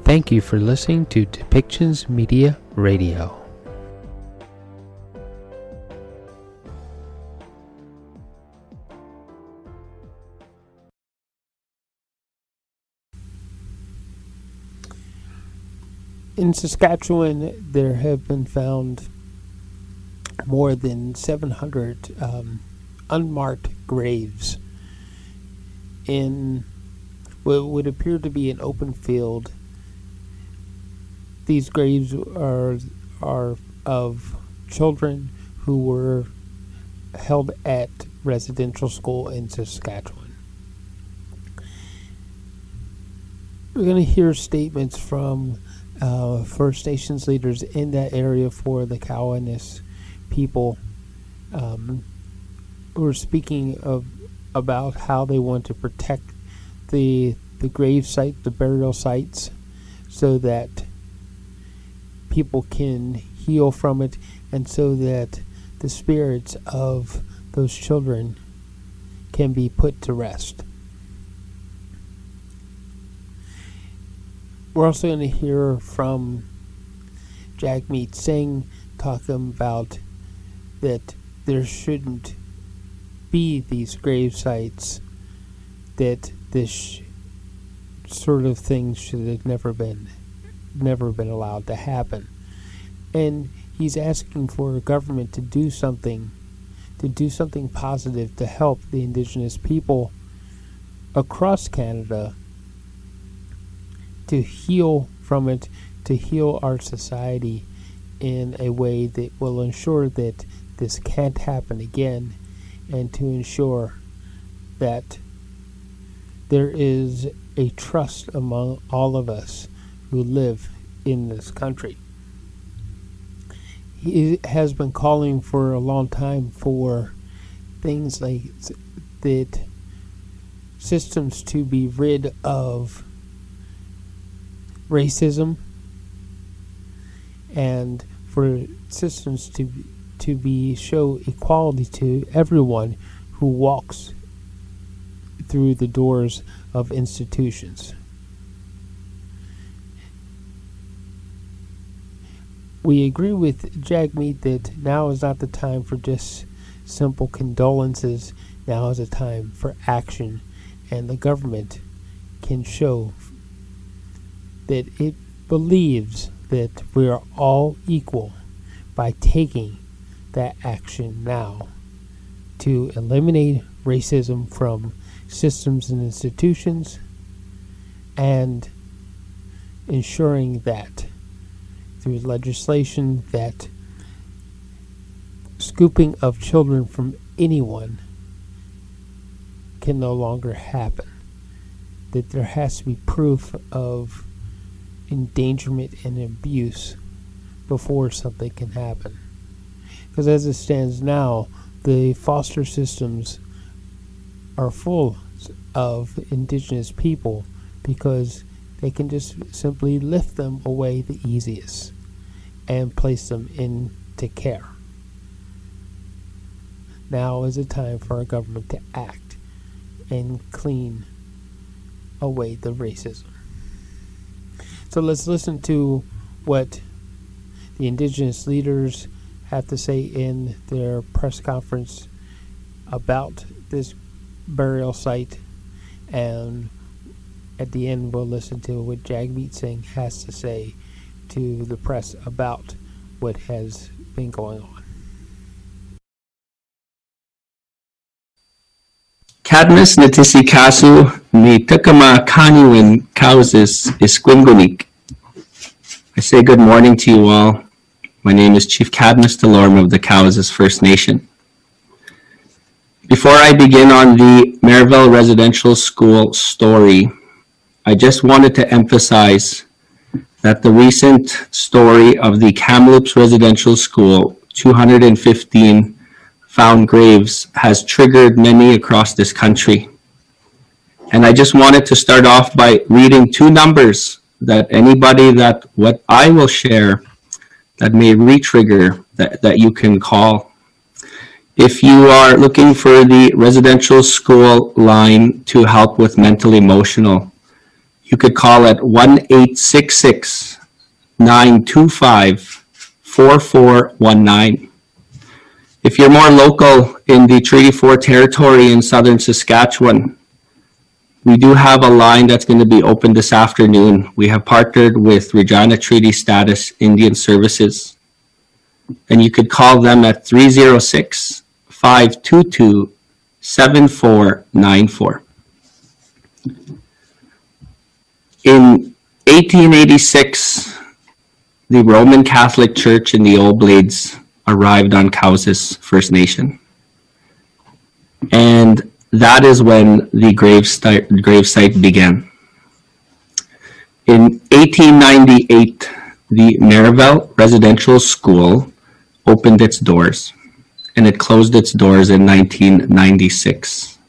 Thank you for listening to Depictions Media Radio. In Saskatchewan, there have been found more than 700 unmarked graves in what would appear to be an open field. These graves are of children who were held at residential school in Saskatchewan. We're going to hear statements from First Nations leaders in that area for the Cowanis people, who are speaking about how they want to protect the grave site, the burial sites, so that people can heal from it, and so that the spirits of those children can be put to rest. We're also going to hear from Jagmeet Singh talking about that there shouldn't be these grave sites, that this sort of thing should have never been allowed to happen. And he's asking for a government to do something positive to help the Indigenous people across Canada to heal from it, to heal our society in a way that will ensure that this can't happen again, and to ensure that there is a trust among all of us who live in this country. He has been calling for a long time for things like that, systems to be rid of racism, and for systems to show equality to everyone who walks through the doors of institutions. We agree with Jagmeet that now is not the time for just simple condolences. Now is a time for action, and the government can show that it believes that we are all equal by taking that action now to eliminate racism from systems and institutions, and ensuring that through legislation that scooping of children from anyone can no longer happen, that there has to be proof of endangerment and abuse before something can happen. Because as it stands now, the foster systems are full of Indigenous people because they can just simply lift them away the easiest and place them into care. Now is the time for our government to act and clean away the racism. So let's listen to what the Indigenous leaders have to say in their press conference about this burial site, and at the end we'll listen to what Jagmeet Singh has to say to the press about what has been going on. Cadmus natisi kasu ni takama kaniwin kausis isquingunik. I say good morning to you all. My name is Chief Cadmus Delorme of the Cowes First Nation. Before I begin on the Merivale Residential School story, I just wanted to emphasize that the recent story of the Kamloops Residential School, 215 found graves, has triggered many across this country. And I just wanted to start off by reading two numbers that anybody that what I will share that may re-trigger that you can call. If you are looking for the residential school line to help with mental emotional, you could call at 1-866-925-4419. If you're more local in the Treaty 4 territory in southern Saskatchewan, we do have a line that's going to be open this afternoon. We have partnered with Regina Treaty Status Indian Services, and you could call them at 306-522-7494. In 1886, the Roman Catholic Church in the Oblades arrived on Cowes First Nation. And that is when the grave site began. In 1898, the Merivale Residential School opened its doors, and it closed its doors in 1996.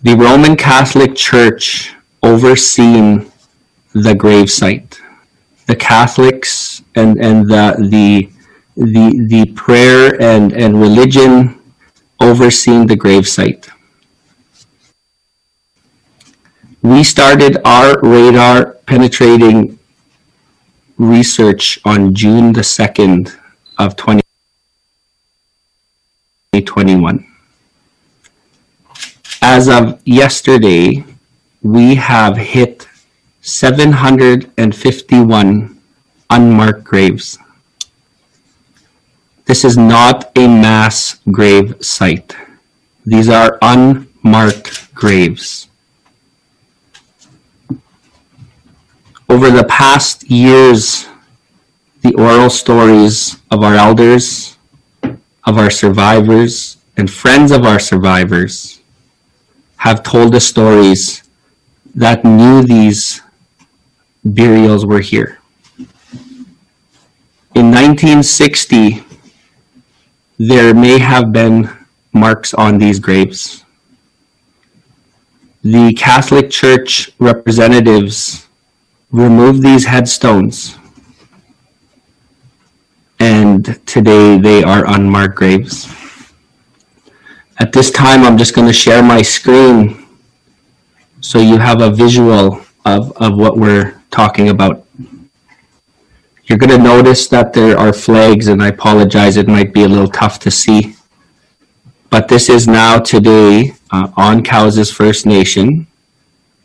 The Roman Catholic Church overseen the grave site. The Catholics and the prayer and religion overseeing the grave site. We started our radar penetrating research on June the 2nd of 2021. As of yesterday, we have hit 751 unmarked graves. This is not a mass grave site. These are unmarked graves. Over the past years, the oral stories of our elders, of our survivors, and friends of our survivors have told us stories that knew these burials were here. In 1960, there may have been marks on these graves. The Catholic Church representatives removed these headstones, and today they are unmarked graves. At this time, I'm just going to share my screen so you have a visual of what we're talking about. You're going to notice that there are flags, and I apologize, it might be a little tough to see. But this is now today on Cowes First Nation,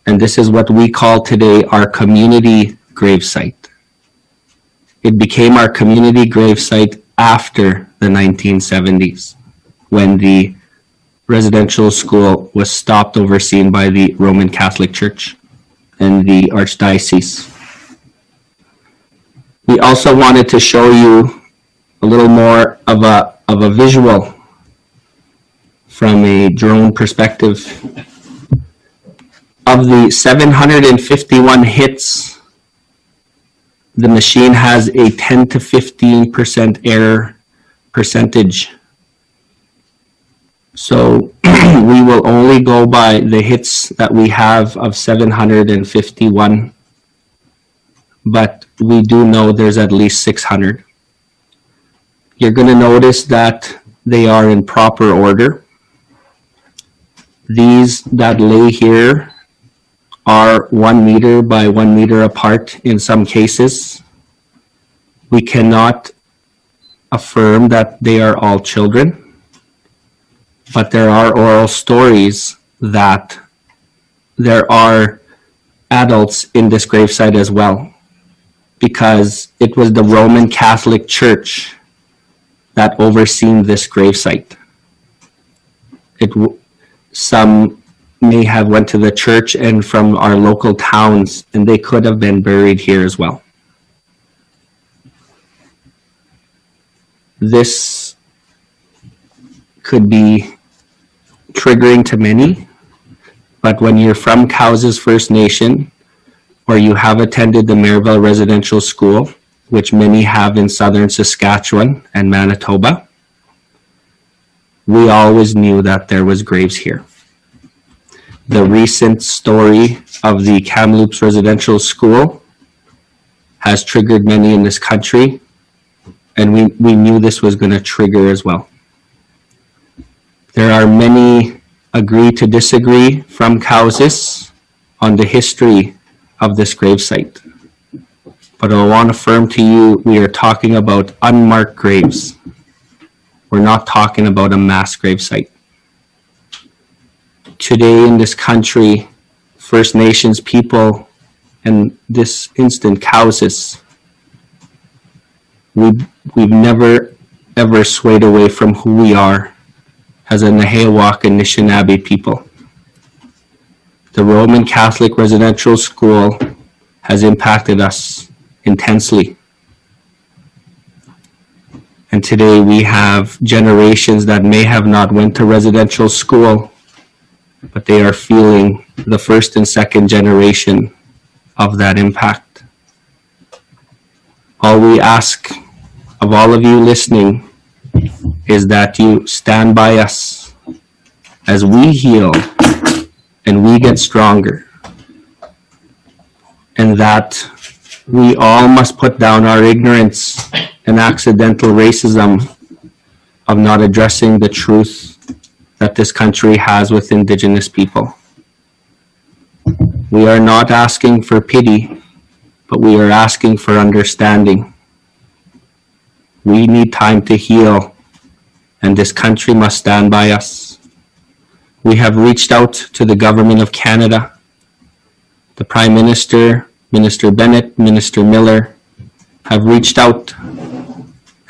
and this is what we call today our community gravesite. It became our community gravesite after the 1970s, when the residential school was stopped overseen by the Roman Catholic Church and the Archdiocese. We also wanted to show you a little more of a visual from a drone perspective. Of the 751 hits, the machine has a 10 to 15% error percentage. So we will only go by the hits that we have of 751, but we do know there's at least 600. You're going to notice that they are in proper order. These that lay here are 1 meter by 1 meter apart in some cases. We cannot affirm that they are all children, but there are oral stories that there are adults in this gravesite as well, because it was the Roman Catholic Church that overseen this gravesite. Some may have went to the church and from our local towns, and they could have been buried here as well. This could be triggering to many, but when you're from Cowes First Nation, or you have attended the Merivale Residential School, which many have in southern Saskatchewan and Manitoba, we always knew that there was graves here. The recent story of the Kamloops Residential School has triggered many in this country, and we knew this was going to trigger as well. There are many agree to disagree from Cowes on the history of this gravesite. But I want to affirm to you, we are talking about unmarked graves. We're not talking about a mass gravesite. Today in this country, First Nations people, and this instant Cowsis, we've never ever swayed away from who we are as a Nehewak and Anishinaabe people. The Roman Catholic residential school has impacted us intensely. And today we have generations that may have not went to residential school, but they are feeling the first and second generation of that impact. All we ask of all of you listening is that you stand by us as we heal and we get stronger, and that we all must put down our ignorance and accidental racism of not addressing the truth that this country has with Indigenous people. We are not asking for pity, but we are asking for understanding. We need time to heal, and this country must stand by us. We have reached out to the Government of Canada, the Prime Minister, Minister Bennett, Minister Miller, have reached out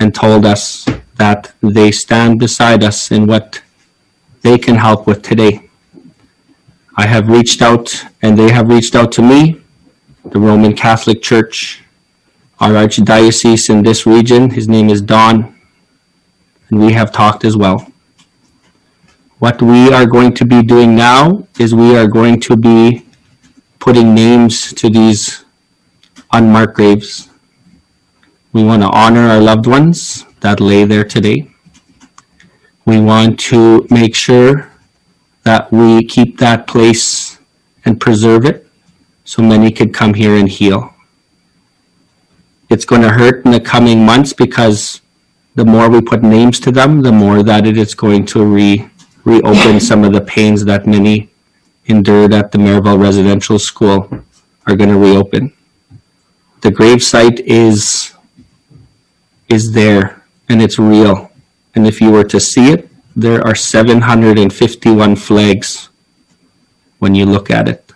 and told us that they stand beside us in what they can help with today. I have reached out, and they have reached out to me, the Roman Catholic Church, our archdiocese in this region. His name is Don, and we have talked as well. What we are going to be doing now is we are going to be putting names to these unmarked graves. We want to honor our loved ones that lay there today. We want to make sure that we keep that place and preserve it so many could come here and heal. It's going to hurt in the coming months because the more we put names to them, the more that it is going to reopen some of the pains that many endured at the Merivale Residential School are going to reopen. The gravesite is there, and it's real. And if you were to see it, there are 751 flags when you look at it.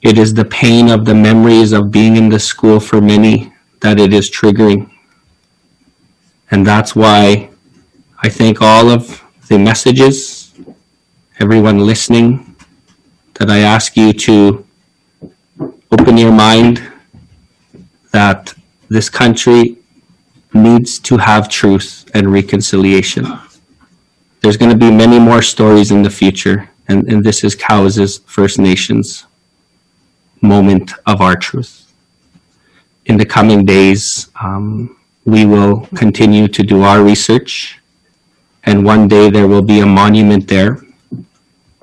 It is the pain of the memories of being in the school for many that it is triggering. And that's why I thank all of the messages, everyone listening, that I ask you to open your mind that this country needs to have truth and reconciliation. There's going to be many more stories in the future, and this is Cowes' First Nations moment of our truth. In the coming days, we will continue to do our research, and one day there will be a monument there.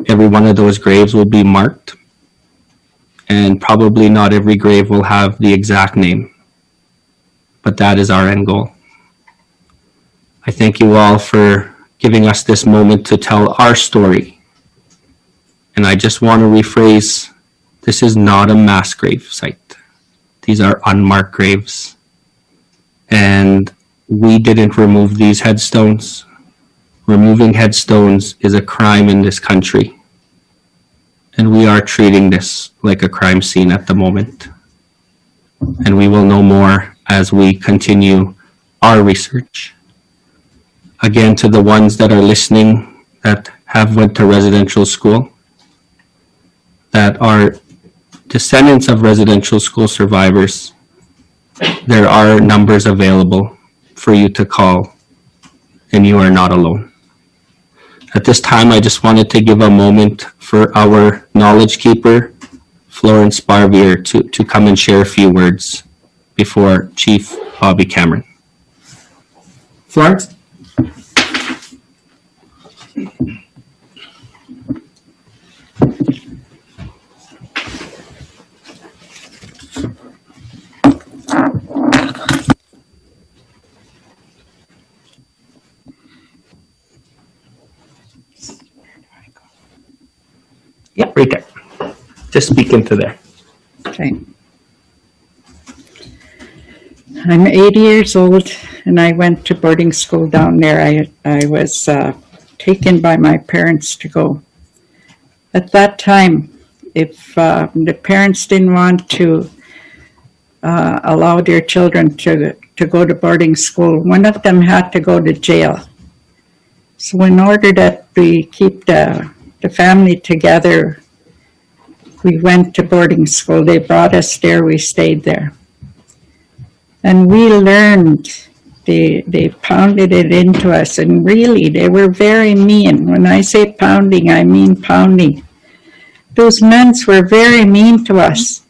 Every one of those graves will be marked, and probably not every grave will have the exact name, but that is our end goal. I thank you all for giving us this moment to tell our story. And I just want to rephrase, this is not a mass grave site. These are unmarked graves. And we didn't remove these headstones. Removing headstones is a crime in this country. And we are treating this like a crime scene at the moment. And we will know more as we continue our research. Again, to the ones that are listening that have went to residential school, that are descendants of residential school survivors, there are numbers available for you to call, and you are not alone. At this time, I just wanted to give a moment for our knowledge keeper, Florence Barbier, to come and share a few words before Chief Bobby Cameron. Florence? Yeah, right there. Just speak into there. time. I'm 80 years old, and I went to boarding school down there. I was taken by my parents to go. At that time, if the parents didn't want to allow their children to go to boarding school, one of them had to go to jail. So in order that we keep the family together, we went to boarding school. They brought us there, we stayed there. And we learned, they pounded it into us, and really they were very mean. When I say pounding, I mean pounding. Those nuns were very mean to us.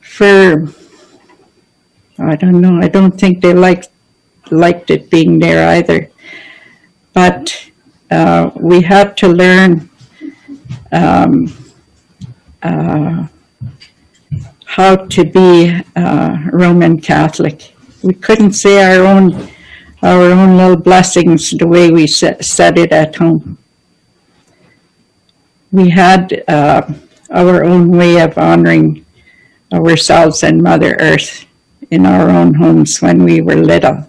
For, I don't know, I don't think they liked it being there either. But we had to learn how to be Roman Catholic. We couldn't say our own little blessings the way we said it at home. We had our own way of honoring ourselves and Mother Earth in our own homes when we were little,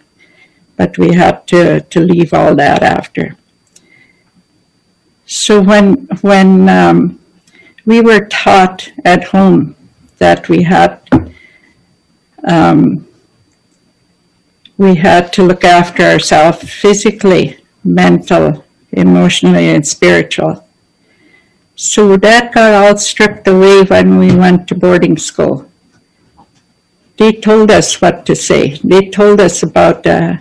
but we had to leave all that after. So when we were taught at home that we had to look after ourselves physically, mental, emotionally, and spiritual. So that got all stripped away when we went to boarding school. They told us what to say. They told us about a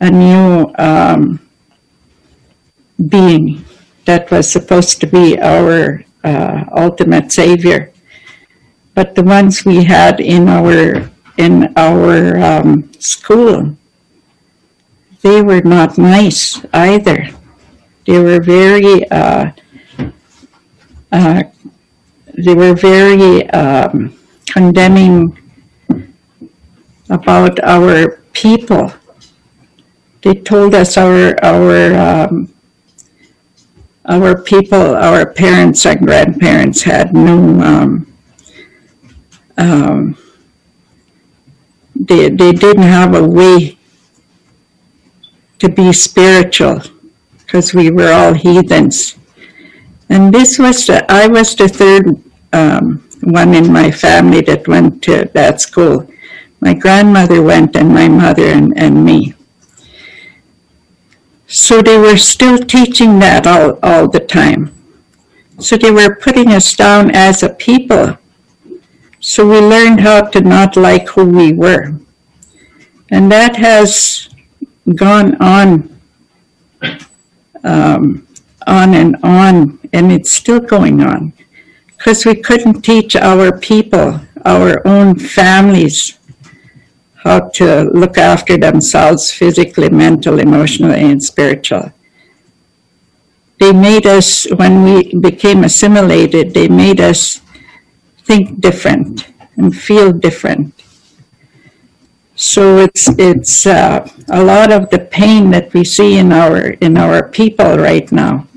new being that was supposed to be our ultimate savior. But the ones we had in our school, they were not nice either. They were very condemning about our people. They told us our people, our parents and grandparents had no. They didn't have a way to be spiritual because we were all heathens. And I was the third one in my family that went to that school. My grandmother went, and my mother and me. So they were still teaching that all the time. So they were putting us down as a people. So we learned how to not like who we were. And that has gone on and it's still going on. Because we couldn't teach our people, our own families, how to look after themselves physically, mentally, emotionally, and spiritual. They made us, when we became assimilated, they made us think different and feel different. So it's a lot of the pain that we see in our people right now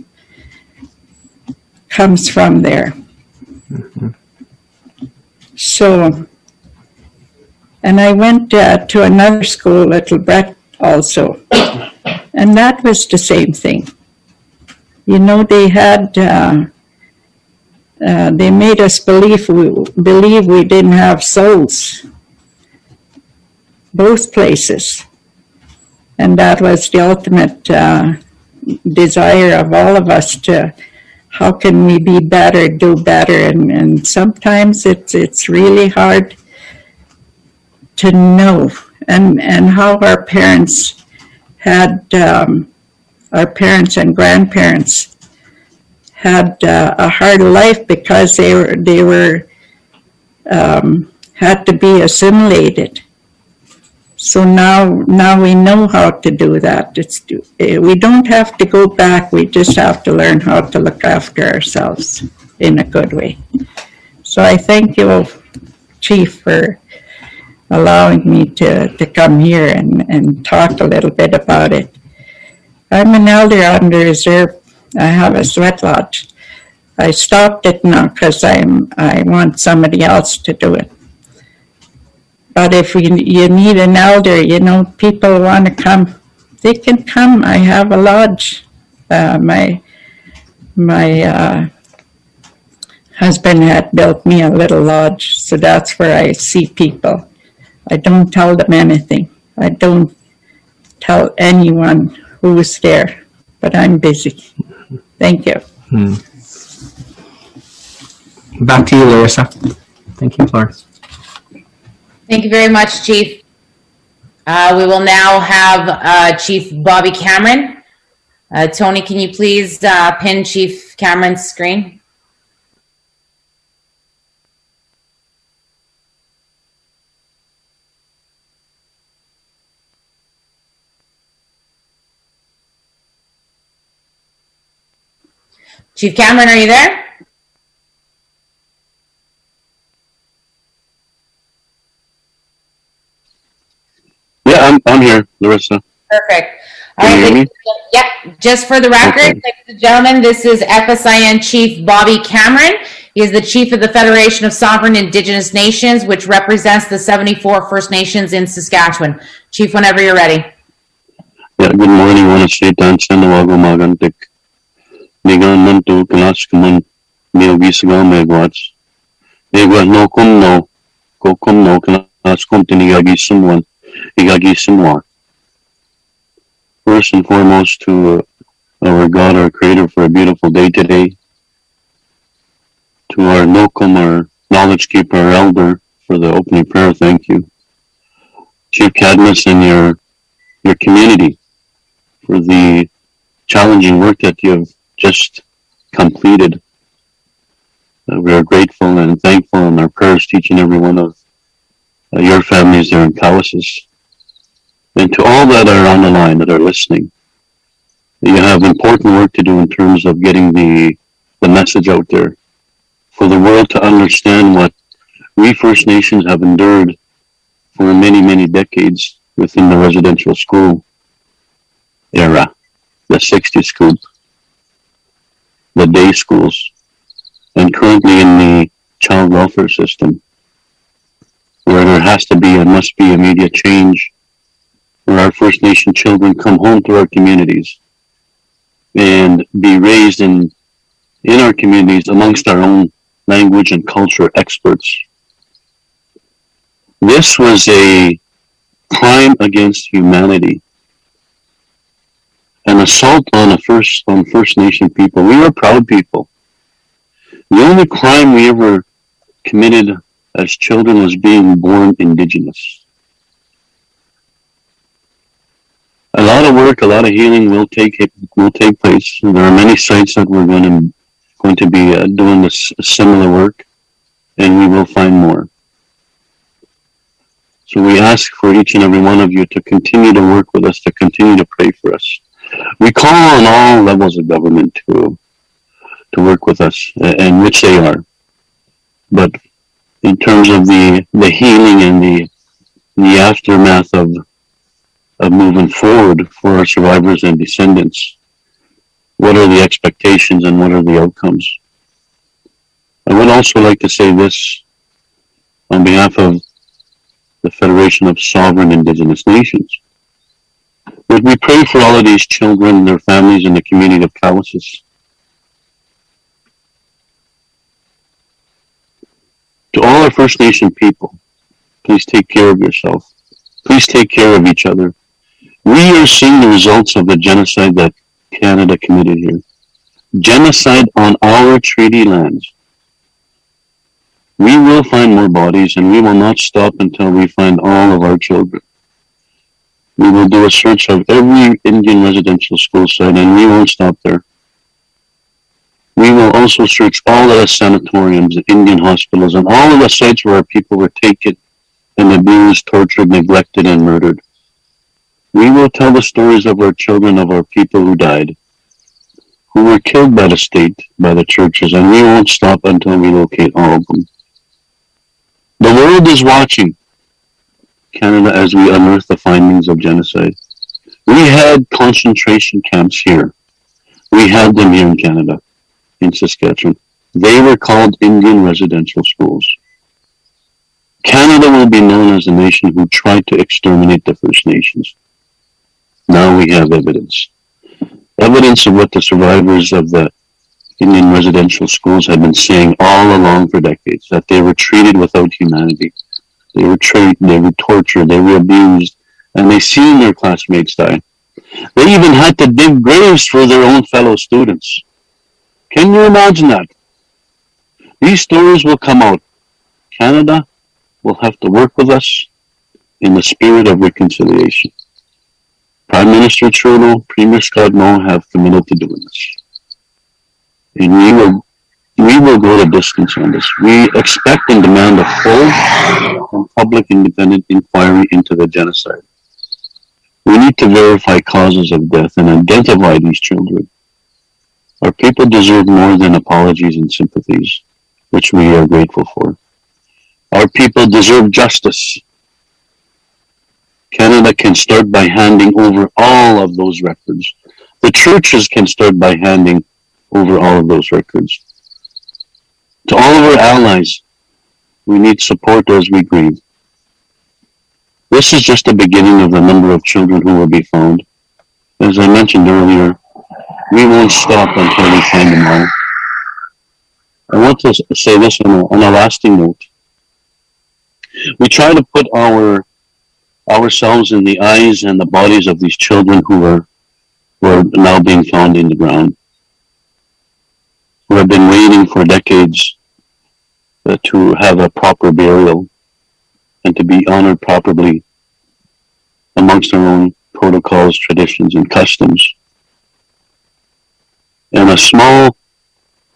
comes from there. Mm-hmm. So, and I went to another school, Little Brett, also, and that was the same thing. You know, they had. They made us believe we didn't have souls, both places. And that was the ultimate desire of all of us to, how can we be better, do better? And sometimes it's really hard to know. And how our parents had, our parents and grandparents had a hard life because they were had to be assimilated. So now we know how to do that. We don't have to go back. We just have to learn how to look after ourselves in a good way. So I thank you, Chief, for allowing me to come here and talk a little bit about it. I'm an elder under reserve. I have a sweat lodge. I stopped it now because I want somebody else to do it. But if you need an elder, people want to come, they can come. I have a lodge. My husband had built me a little lodge, so that's where I see people. I don't tell them anything. I don't tell anyone who's there, but I'm busy. Thank you. Back to you, Larissa. Thank you, Flora. Thank you very much, Chief. We will now have Chief Bobby Cameron. Tony, can you please pin Chief Cameron's screen? Chief Cameron, are you there? Yeah, I'm here, Larissa. Perfect. All right. Can you hear me? Yep. Just for the record, Okay. ladies and gentlemen, this is FSIN Chief Bobby Cameron. He is the Chief of the Federation of Sovereign Indigenous Nations, which represents the 74 First Nations in Saskatchewan. Chief, whenever you're ready. Yeah, good morning. I want to say thanks and magantik. Nigan mantu kalas kaman miyogisaga megwats. Megwat no kum no kokum no kalas kum tinigagi someone. First and foremost, to our God, our Creator, for a beautiful day today. To our Nokum, our knowledge keeper, our elder, for the opening prayer, thank you. Chief Cadmus and your community for the challenging work that you have just completed. We are grateful and thankful in our prayers to each and every one of your families there in Callisis. And to all that are on the line, that are listening, you have important work to do in terms of getting the message out there for the world to understand what we First Nations have endured for many, many decades within the residential school era, the 60s school, the day schools, and currently in the child welfare system, where there has to be and must be immediate change, where our First Nation children come home to our communities and be raised in our communities amongst our own language and culture experts. This was a crime against humanity, an assault on First Nation people. We were proud people. The only crime we ever committed as children was being born Indigenous. A lot of work, a lot of healing will take place. There are many sites that we're going to be doing this similar work, and we will find more. So we ask for each and every one of you to continue to work with us, to continue to pray for us. We call on all levels of government to work with us, and which they are. But in terms of the healing and the aftermath of moving forward for our survivors and descendants, what are the expectations and what are the outcomes? I would also like to say this on behalf of the Federation of Sovereign Indigenous Nations. That we pray for all of these children, their families, and the community of Callisis. To all our First Nation people, please take care of yourself. Please take care of each other. We are seeing the results of the genocide that Canada committed here. Genocide on our treaty lands. We will find more bodies, and we will not stop until we find all of our children. We will do a search of every Indian residential school site, and we won't stop there. We will also search all of the sanatoriums, the Indian hospitals, and all of the sites where our people were taken and abused, tortured, neglected, and murdered. We will tell the stories of our children, of our people who died, who were killed by the state, by the churches, and we won't stop until we locate all of them. The world is watching Canada as we unearth the findings of genocide. We had concentration camps here. We had them here in Canada, in Saskatchewan. They were called Indian residential schools. Canada will be known as a nation who tried to exterminate the First Nations. Now we have evidence. Evidence of what the survivors of the Indian residential schools have been saying all along for decades, that they were treated without humanity. They were treated, they were tortured, they were abused, and they seen their classmates die. They even had to dig graves for their own fellow students. Can you imagine that? These stories will come out. Canada will have to work with us in the spirit of reconciliation. Prime Minister Trudeau, Premier Scott Moe have committed to doing this. And we will go the distance on this. We expect and demand a full and public independent inquiry into the genocide. We need to verify causes of death and identify these children. Our people deserve more than apologies and sympathies, which we are grateful for. Our people deserve justice. Canada can start by handing over all of those records. The churches can start by handing over all of those records. To all of our allies, we need support as we grieve. This is just the beginning of the number of children who will be found. As I mentioned earlier, we won't stop until we find them all. I want to say this on a lasting note. We try to put ourselves in the eyes and the bodies of these children who are now being found in the ground, who have been waiting for decades to have a proper burial and to be honored properly amongst our own protocols, traditions, and customs. And a small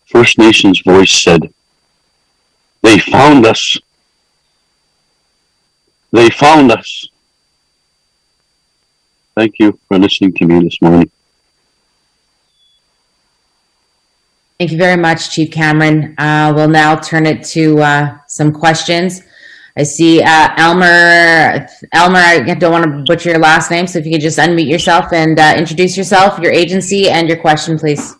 First Nations voice said, "They found us. They found us." Thank you for listening to me this morning. Thank you very much, Chief Cameron. We'll now turn it to some questions. I see Elmer, I don't want to butcher your last name, so if you could just unmute yourself and introduce yourself, your agency, and your question, please.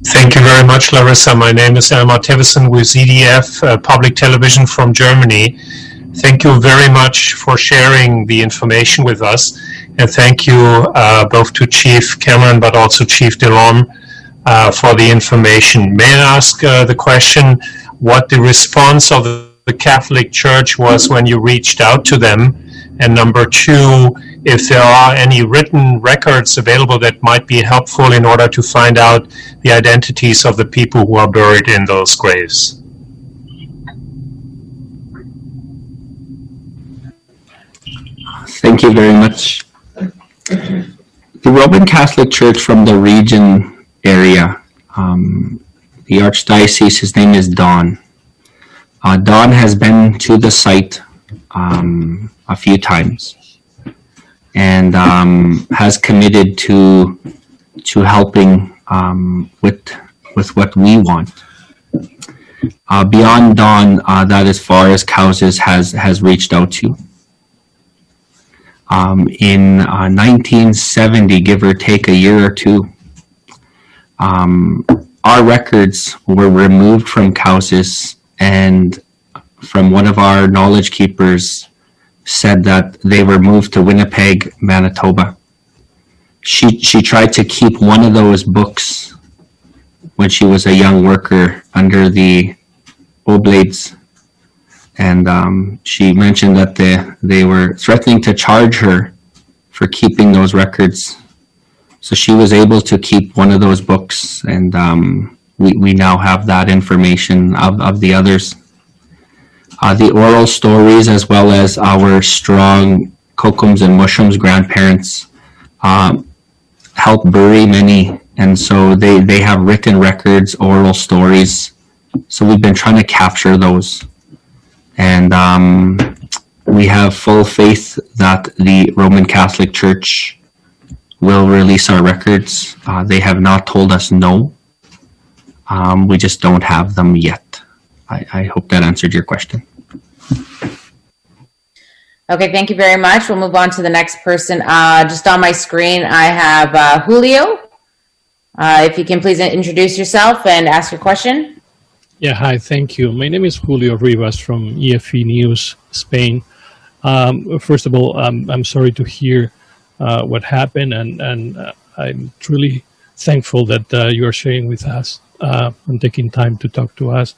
Thank you very much, Larissa. My name is Elmar Tewissen with ZDF Public Television from Germany. Thank you very much for sharing the information with us. And thank you both to Chief Cameron, but also Chief Delorme for the information. May I ask the question what the response of the Catholic Church was when you reached out to them? And number two, if there are any written records available that might be helpful in order to find out the identities of the people who are buried in those graves. Thank you very much. The Roman Catholic Church from the region area, the Archdiocese, his name is Don. Don has been to the site a few times and has committed to helping with what we want. Beyond Don, that as far as Cowses has reached out to. In 1970, give or take a year or two, our records were removed from Cowses, and from one of our knowledge keepers said that they were moved to Winnipeg, Manitoba. She tried to keep one of those books when she was a young worker under the Oblates, and she mentioned that they were threatening to charge her for keeping those records. So she was able to keep one of those books, and we now have that information of the others. The oral stories, as well as our strong Kokums and Mushums grandparents, help bury many, and so they have written records, oral stories. So we've been trying to capture those, and we have full faith that the Roman Catholic Church will release our records. They have not told us no. We just don't have them yet. I hope that answered your question. Okay, thank you very much. We'll move on to the next person. Just on my screen, I have Julio. If you can please introduce yourself and ask your question. Yeah, hi, thank you. My name is Julio Rivas from EFE News, Spain. First of all, I'm sorry to hear what happened, and I'm truly thankful that you are sharing with us and taking time to talk to us.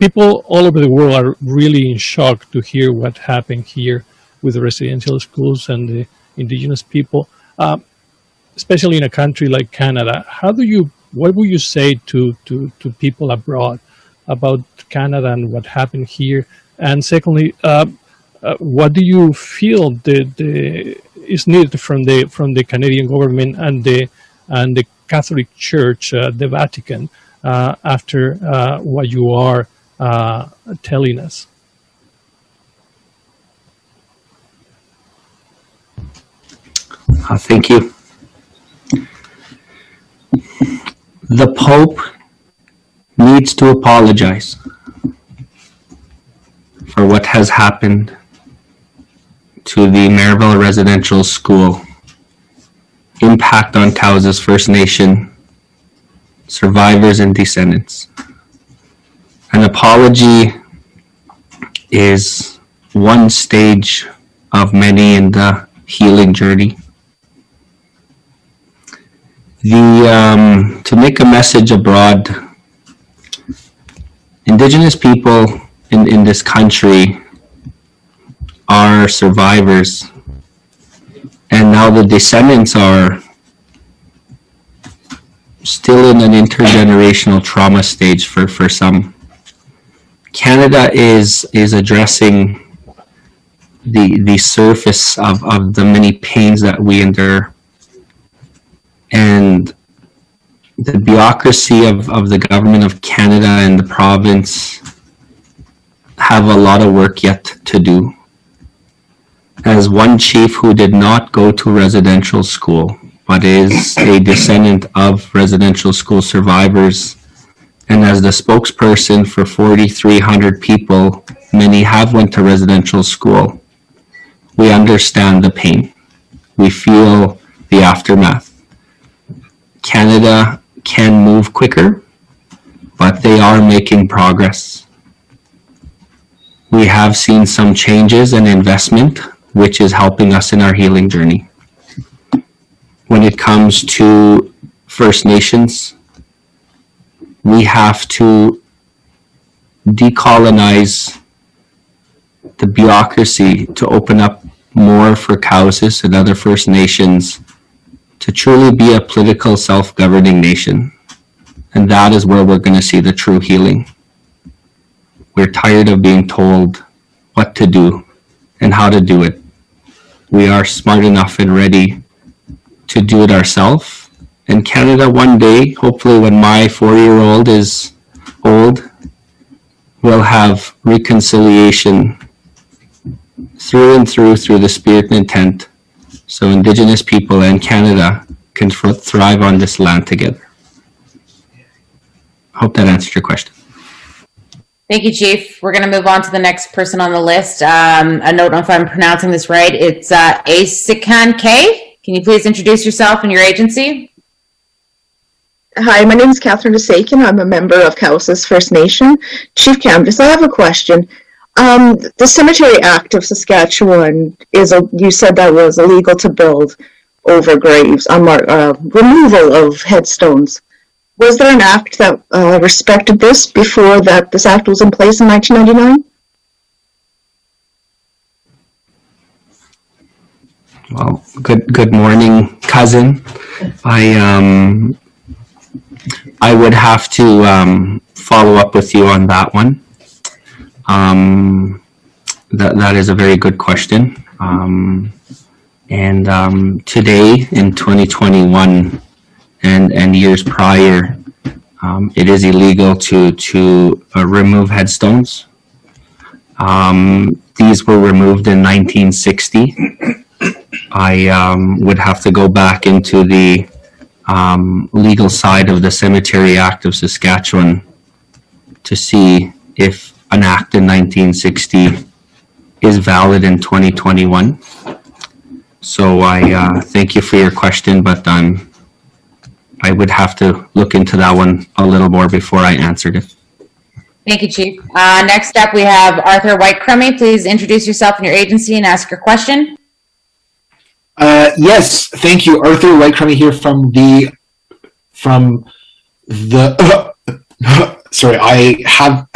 People all over the world are really in shock to hear what happened here with the residential schools and the Indigenous people, especially in a country like Canada. What would you say to people abroad about Canada and what happened here? And secondly, what do you feel is needed from the Canadian government and the Catholic Church, the Vatican, after what you are telling us? Thank you. The Pope needs to apologize for what has happened to the Maryville Residential School, impact on Cowes First Nation survivors and descendants. An apology is one stage of many in the healing journey. To make a message abroad, Indigenous people in this country are survivors, and now the descendants are still in an intergenerational trauma stage for some. Canada is addressing the surface of the many pains that we endure. And the bureaucracy of the government of Canada and the province have a lot of work yet to do. As one chief who did not go to residential school, but is a descendant of residential school survivors, and as the spokesperson for 4,300 people, many have went to residential school, we understand the pain. We feel the aftermath. Canada can move quicker, but they are making progress. We have seen some changes and investment, which is helping us in our healing journey. When it comes to First Nations, we have to decolonize the bureaucracy to open up more for Cowes and other First Nations to truly be a political self-governing nation. And that is where we're going to see the true healing. We're tired of being told what to do and how to do it. We are smart enough and ready to do it ourselves. And Canada one day, hopefully when my 4-year-old is old, will have reconciliation through and through the spirit and intent, so Indigenous people and Canada can thrive on this land together. Hope that answered your question. Thank you, Chief. We're going to move on to the next person on the list. A note if I'm pronouncing this right. It's Asikan K. Can you please introduce yourself and your agency? Hi, my name is Catherine Asakin. I'm a member of Cowes First Nation. Chief Canvas, I have a question. The Cemetery Act of Saskatchewan you said that was illegal to build over graves, removal of headstones. Was there an act that respected this before this act was in place in 1999? Well, good morning, cousin. I would have to follow up with you on that one. That is a very good question. Today in 2021 and years prior, it is illegal to remove headstones. These were removed in 1960. I would have to go back into the legal side of the Cemetery Act of Saskatchewan to see if an act in 1960 is valid in 2021. So I thank you for your question, but I would have to look into that one a little more before I answered it. Thank you, Chief. Next up, we have Arthur White-Crummy. Please introduce yourself and your agency and ask your question. Yes, thank you. Arthur White-Crummy here from the sorry, I have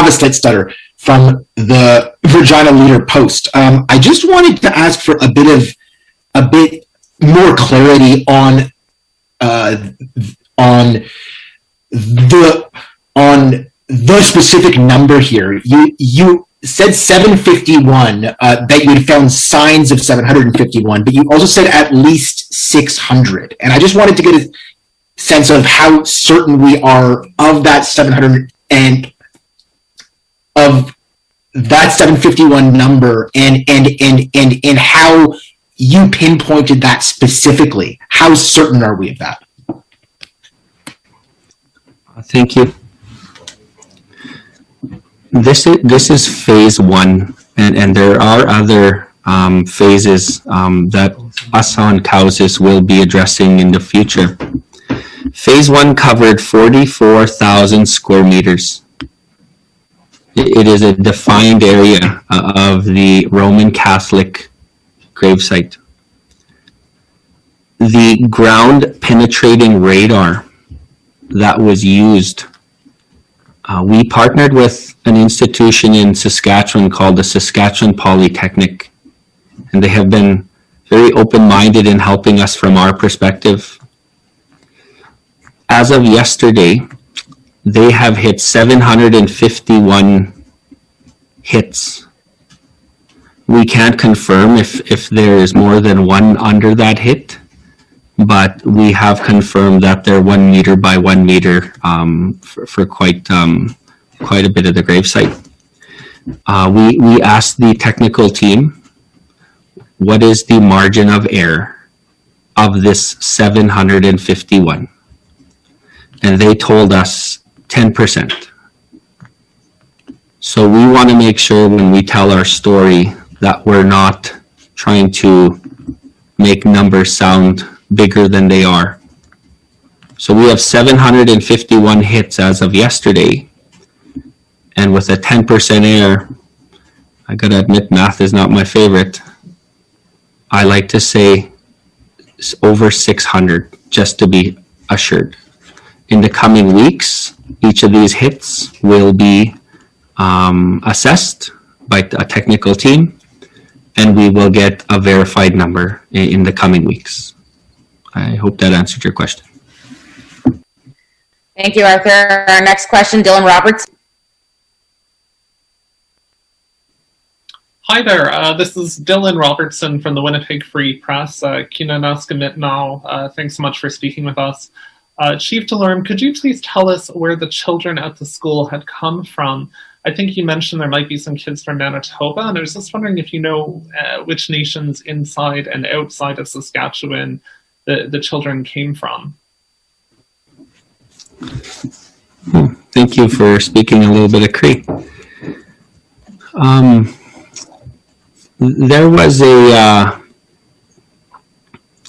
a slight stutter, from the Regina Leader Post. I just wanted to ask for a bit more clarity on the specific number here. You said 751, that you had found signs of 751, but you also said at least 600. And I just wanted to get a sense of how certain we are of that 700 and of that 751 number, and how you pinpointed that specifically. How certain are we of that? Thank you. This is phase one, and there are other phases that us on COWSIS will be addressing in the future. Phase one covered 44,000 square meters. It is a defined area of the Roman Catholic gravesite. The ground penetrating radar that was used, we partnered with an institution in Saskatchewan called the Saskatchewan Polytechnic, and they have been very open-minded in helping us from our perspective. As of yesterday, they have hit 751 hits. We can't confirm if there is more than one under that hit, but we have confirmed that they're 1 meter by 1 meter for quite a bit of the gravesite. We asked the technical team, what is the margin of error of this 751? And they told us 10%. So we want to make sure when we tell our story that we're not trying to make numbers sound bigger than they are. So we have 751 hits as of yesterday, and with a 10% error, I gotta admit math is not my favorite. I like to say it's over 600 just to be assured. In the coming weeks, each of these hits will be assessed by a technical team, and we will get a verified number in the coming weeks. I hope that answered your question. Thank you, Arthur. Our next question, Dylan Roberts. Hi there, this is Dylan Robertson from the Winnipeg Free Press. Thanks so much for speaking with us. Chief DeLorme, could you please tell us where the children at the school had come from? I think you mentioned there might be some kids from Manitoba, and I was just wondering if you know which nations inside and outside of Saskatchewan the children came from. Thank you for speaking a little bit of Cree. There was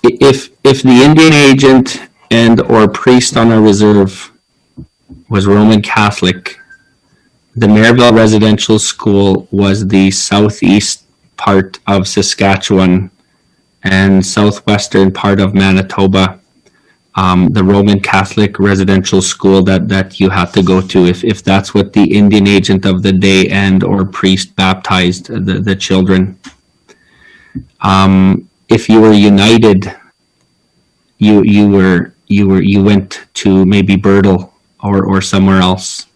if the Indian agent and or priest on our reserve was Roman Catholic, the Merivale Residential School was the southeast part of Saskatchewan and southwestern part of Manitoba. The Roman Catholic residential school that you had to go to if that's what the Indian agent of the day and or priest baptized the children. If you were united, you went to maybe Birtle or somewhere else.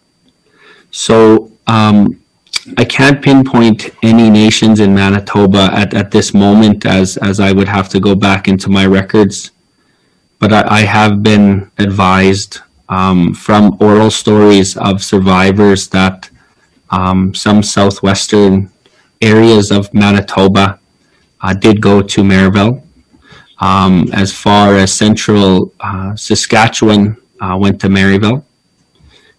So I can't pinpoint any nations in Manitoba at this moment as I would have to go back into my records. But I have been advised from oral stories of survivors that some southwestern areas of Manitoba did go to Merivale. As far as central Saskatchewan went to Merivale.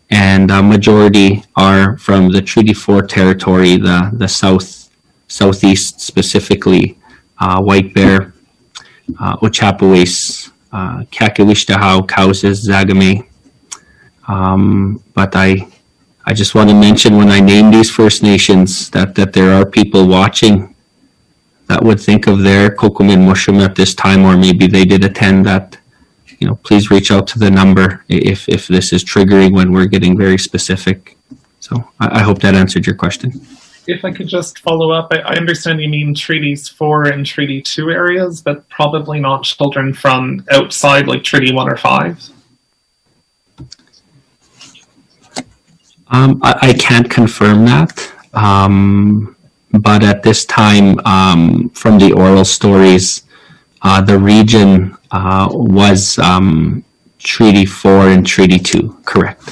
And a majority are from the Treaty 4 territory, the southeast specifically, White Bear, Ochapowace, Kakawishtahow, COWSIS, Zagame. But I I just want to mention when I name these First Nations that there are people watching that would think of their Kokumin Mushum at this time, or maybe they did attend that. Please reach out to the number if this is triggering when we're getting very specific. So I hope that answered your question. If I could just follow up, I understand you mean Treaties 4 and Treaty 2 areas, but probably not children from outside, like Treaty 1 or 5? I can't confirm that, but at this time, from the oral stories, the region was Treaty 4 and Treaty 2, correct.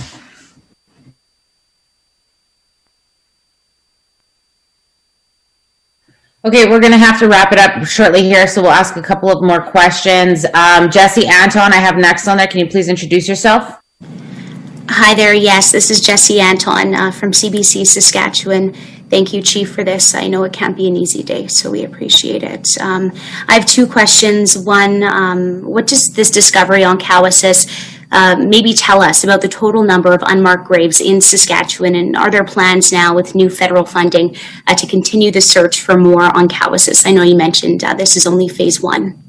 Okay, we're going to have to wrap it up shortly here, so we'll ask a couple of more questions. Jesse Anton, I have next on there. Can you please introduce yourself? Hi there. Yes, this is Jesse Anton from CBC Saskatchewan. Thank you, Chief, for this. I know it can't be an easy day, so we appreciate it. I have two questions. One, what does this discovery on Cowessess maybe tell us about the total number of unmarked graves in Saskatchewan, and are there plans now with new federal funding to continue the search for more on Cowessess? I know you mentioned this is only phase 1.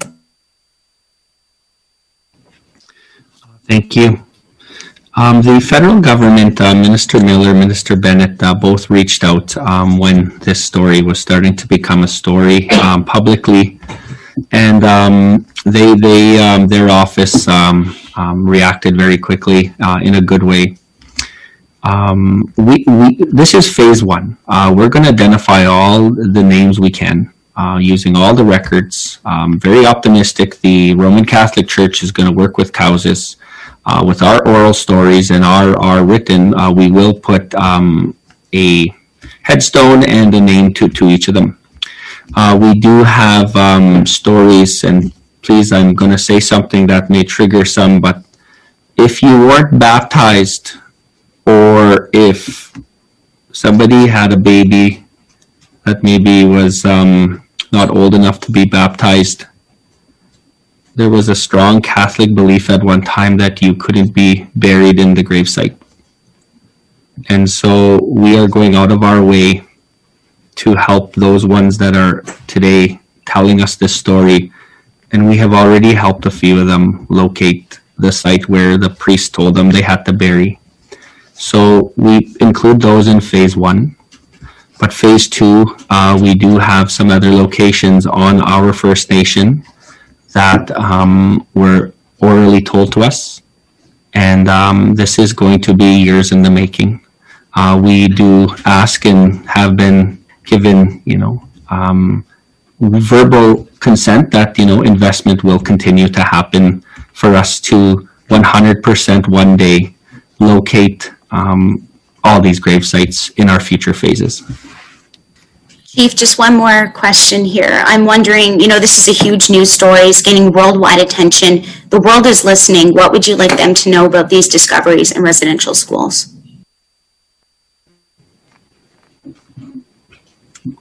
Thank you. The federal government, Minister Miller, Minister Bennett, both reached out when this story was starting to become a story publicly, and their office reacted very quickly in a good way. This is phase 1. We're going to identify all the names we can using all the records. Very optimistic. The Roman Catholic Church is going to work with Cowessess. With our oral stories and our written, we will put a headstone and a name to each of them. We do have stories, and please, I'm going to say something that may trigger some, but if you weren't baptized, or if somebody had a baby that maybe was not old enough to be baptized, there was a strong Catholic belief at one time that you couldn't be buried in the gravesite. And so we are going out of our way to help those ones that are today telling us this story. And we have already helped a few of them locate the site where the priest told them they had to bury. So we include those in phase 1. But phase 2, we do have some other locations on our First Nation that were orally told to us, and this is going to be years in the making. We do ask and have been given, verbal consent that investment will continue to happen for us to 100% one day locate all these grave sites in our future phases. Chief, just one more question here. I'm wondering, this is a huge news story. It's getting worldwide attention. The world is listening. What would you like them to know about these discoveries in residential schools?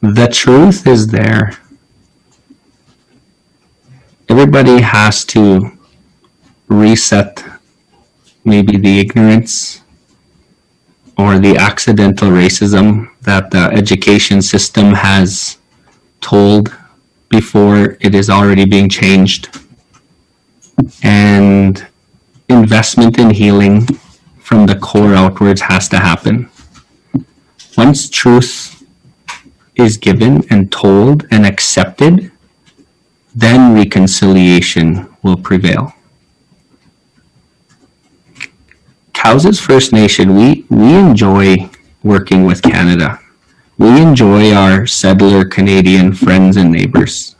The truth is there. Everybody has to reset maybe the ignorance or the accidental racism that the education system has told before it is already being changed. And investment in healing from the core outwards has to happen. Once truth is given and told and accepted, then reconciliation will prevail. Cowessess First Nation, we enjoy working with Canada. We enjoy our settler Canadian friends and neighbors.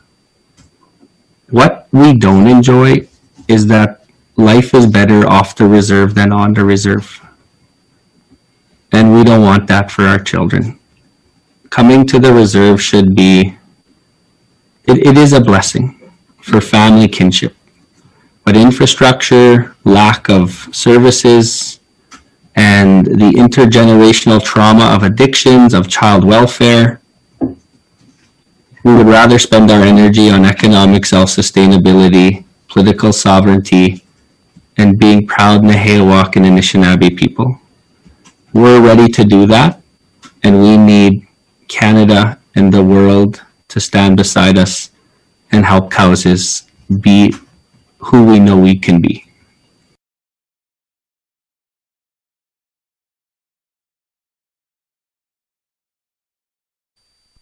What we don't enjoy is that life is better off the reserve than on the reserve. And we don't want that for our children. Coming to the reserve should be, it is a blessing for family kinship. But infrastructure, lack of services, and the intergenerational trauma of addictions, of child welfare, we would rather spend our energy on economic self-sustainability, political sovereignty, and being proud Nehewak and Anishinaabe people we're ready to do that, and we need Canada and the world to stand beside us and help causes be who we know we can be.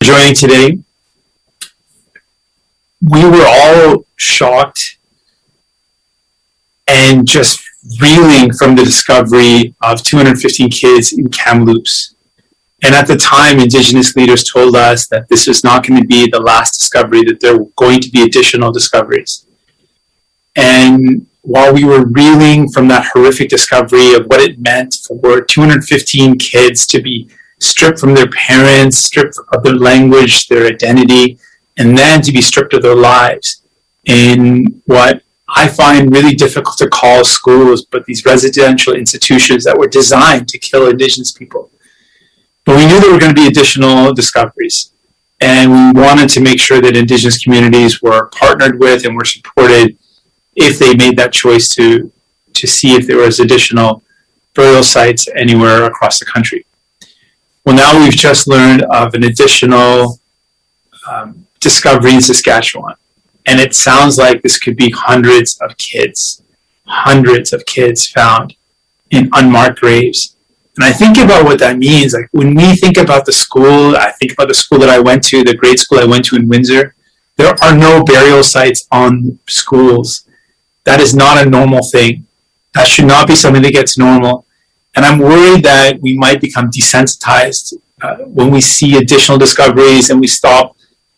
Joining today, we were all shocked and just reeling from the discovery of 215 kids in Kamloops. And at the time, Indigenous leaders told us that this was not going to be the last discovery, that there were going to be additional discoveries. And while we were reeling from that horrific discovery of what it meant for 215 kids to be stripped from their parents, stripped of their language, their identity, and then to be stripped of their lives in what I find really difficult to call schools, but these residential institutions that were designed to kill Indigenous people. But we knew there were going to be additional discoveries, and we wanted to make sure that Indigenous communities were partnered with and were supported if they made that choice to see if there was additional burial sites anywhere across the country. Well, now we've just learned of an additional discovery in Saskatchewan. And it sounds like this could be hundreds of kids found in unmarked graves. And I think about what that means. Like when we think about the school, I think about the school that I went to, the grade school I went to in Windsor. There are no burial sites on schools. That is not a normal thing. That should not be something that gets normal. And I'm worried that we might become desensitized when we see additional discoveries and we stop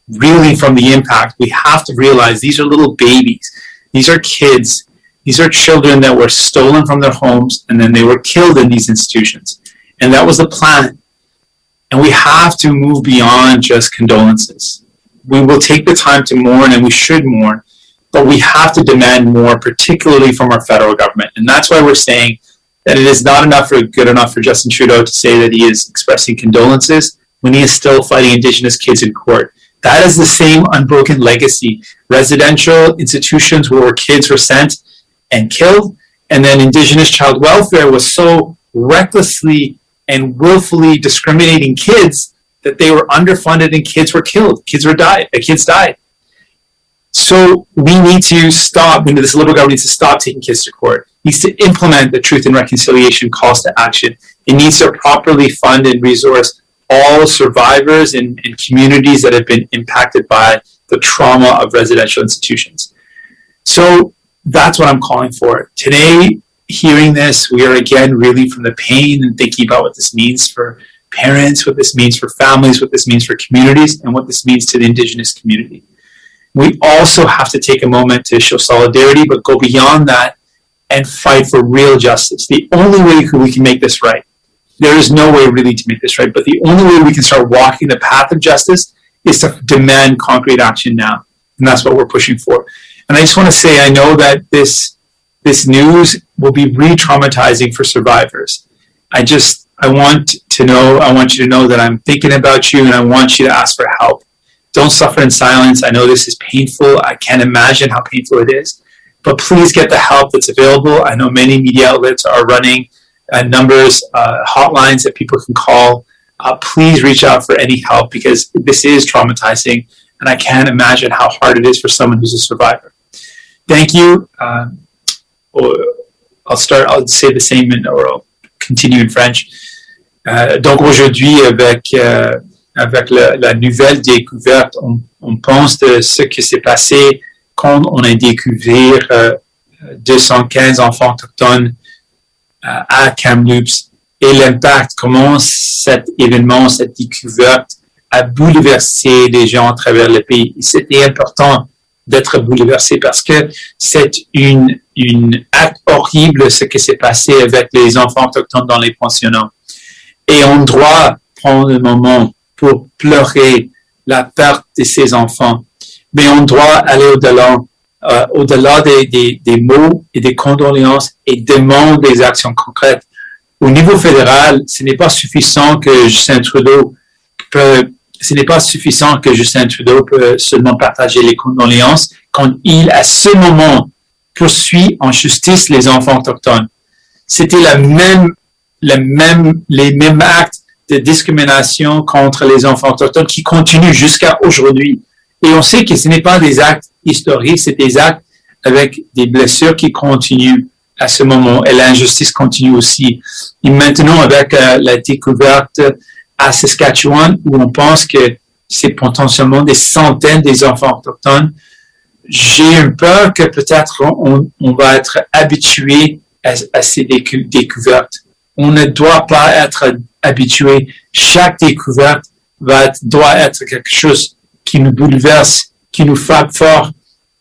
reeling from the impact. We have to realize these are little babies. These are kids. These are children that were stolen from their homes and then they were killed in these institutions. And that was the plan. And we have to move beyond just condolences. We will take the time to mourn, and we should mourn, but we have to demand more, particularly from our federal government. And that's why we're saying that it is not good enough for Justin Trudeau to say that he is expressing condolences when he is still fighting Indigenous kids in court. That is the same unbroken legacy. Residential institutions where kids were sent and killed, and then Indigenous child welfare was so recklessly and willfully discriminating kids that they were underfunded and kids were killed. Kids died. So we need to stop. This Liberal government needs to stop taking kids to court. It needs to implement the Truth and Reconciliation calls to action. It needs to properly fund and resource all survivors and communities that have been impacted by the trauma of residential institutions. So that's what I'm calling for. Today, hearing this, we are again reeling from the pain and thinking about what this means for parents, what this means for families, what this means for communities, and what this means to the Indigenous community. We also have to take a moment to show solidarity, but go beyond that and fight for real justice. The only way we can make this right, there is no way really to make this right, but the only way we can start walking the path of justice is to demand concrete action now. And that's what we're pushing for. And I just want to say, I know that this news will be re-traumatizing for survivors. I want you to know that I'm thinking about you and I want you to ask for help. Don't suffer in silence. I know this is painful. I can't imagine how painful it is. But please get the help that's available. I know many media outlets are running numbers, hotlines that people can call. Please reach out for any help because this is traumatizing and I can't imagine how hard it is for someone who's a survivor. Thank you. I'll say the same or I'll continue in French. Donc aujourd'hui, avec la nouvelle découverte, on pense de ce qui s'est passé quand on a découvert 215 enfants autochtones à Kamloops et l'impact, comment cet événement, cette découverte a bouleversé les gens à travers le pays. Et c'était important d'être bouleversé parce que c'est une acte horrible ce qui s'est passé avec les enfants autochtones dans les pensionnats. Et on doit prendre un moment pour pleurer la perte de ces enfants. Mais on doit aller au-delà des mots et des condoléances et demander des actions concrètes. Au niveau fédéral, ce n'est pas suffisant que Justin Trudeau peut seulement partager les condoléances quand il, à ce moment, poursuit en justice les enfants autochtones. C'était la les mêmes actes de discrimination contre les enfants autochtones qui continuent jusqu'à aujourd'hui. Et on sait que ce n'est pas des actes historiques, c'est des actes avec des blessures qui continuent à ce moment. Et l'injustice continue aussi. Et maintenant, avec la découverte à Saskatchewan, où on pense que c'est potentiellement des centaines des enfants autochtones, j'ai une peur que peut-être on va être habitué à ces découvertes. On ne doit pas être habitué. Chaque découverte doit être quelque chose qui nous bouleverse, qui nous frappe fort.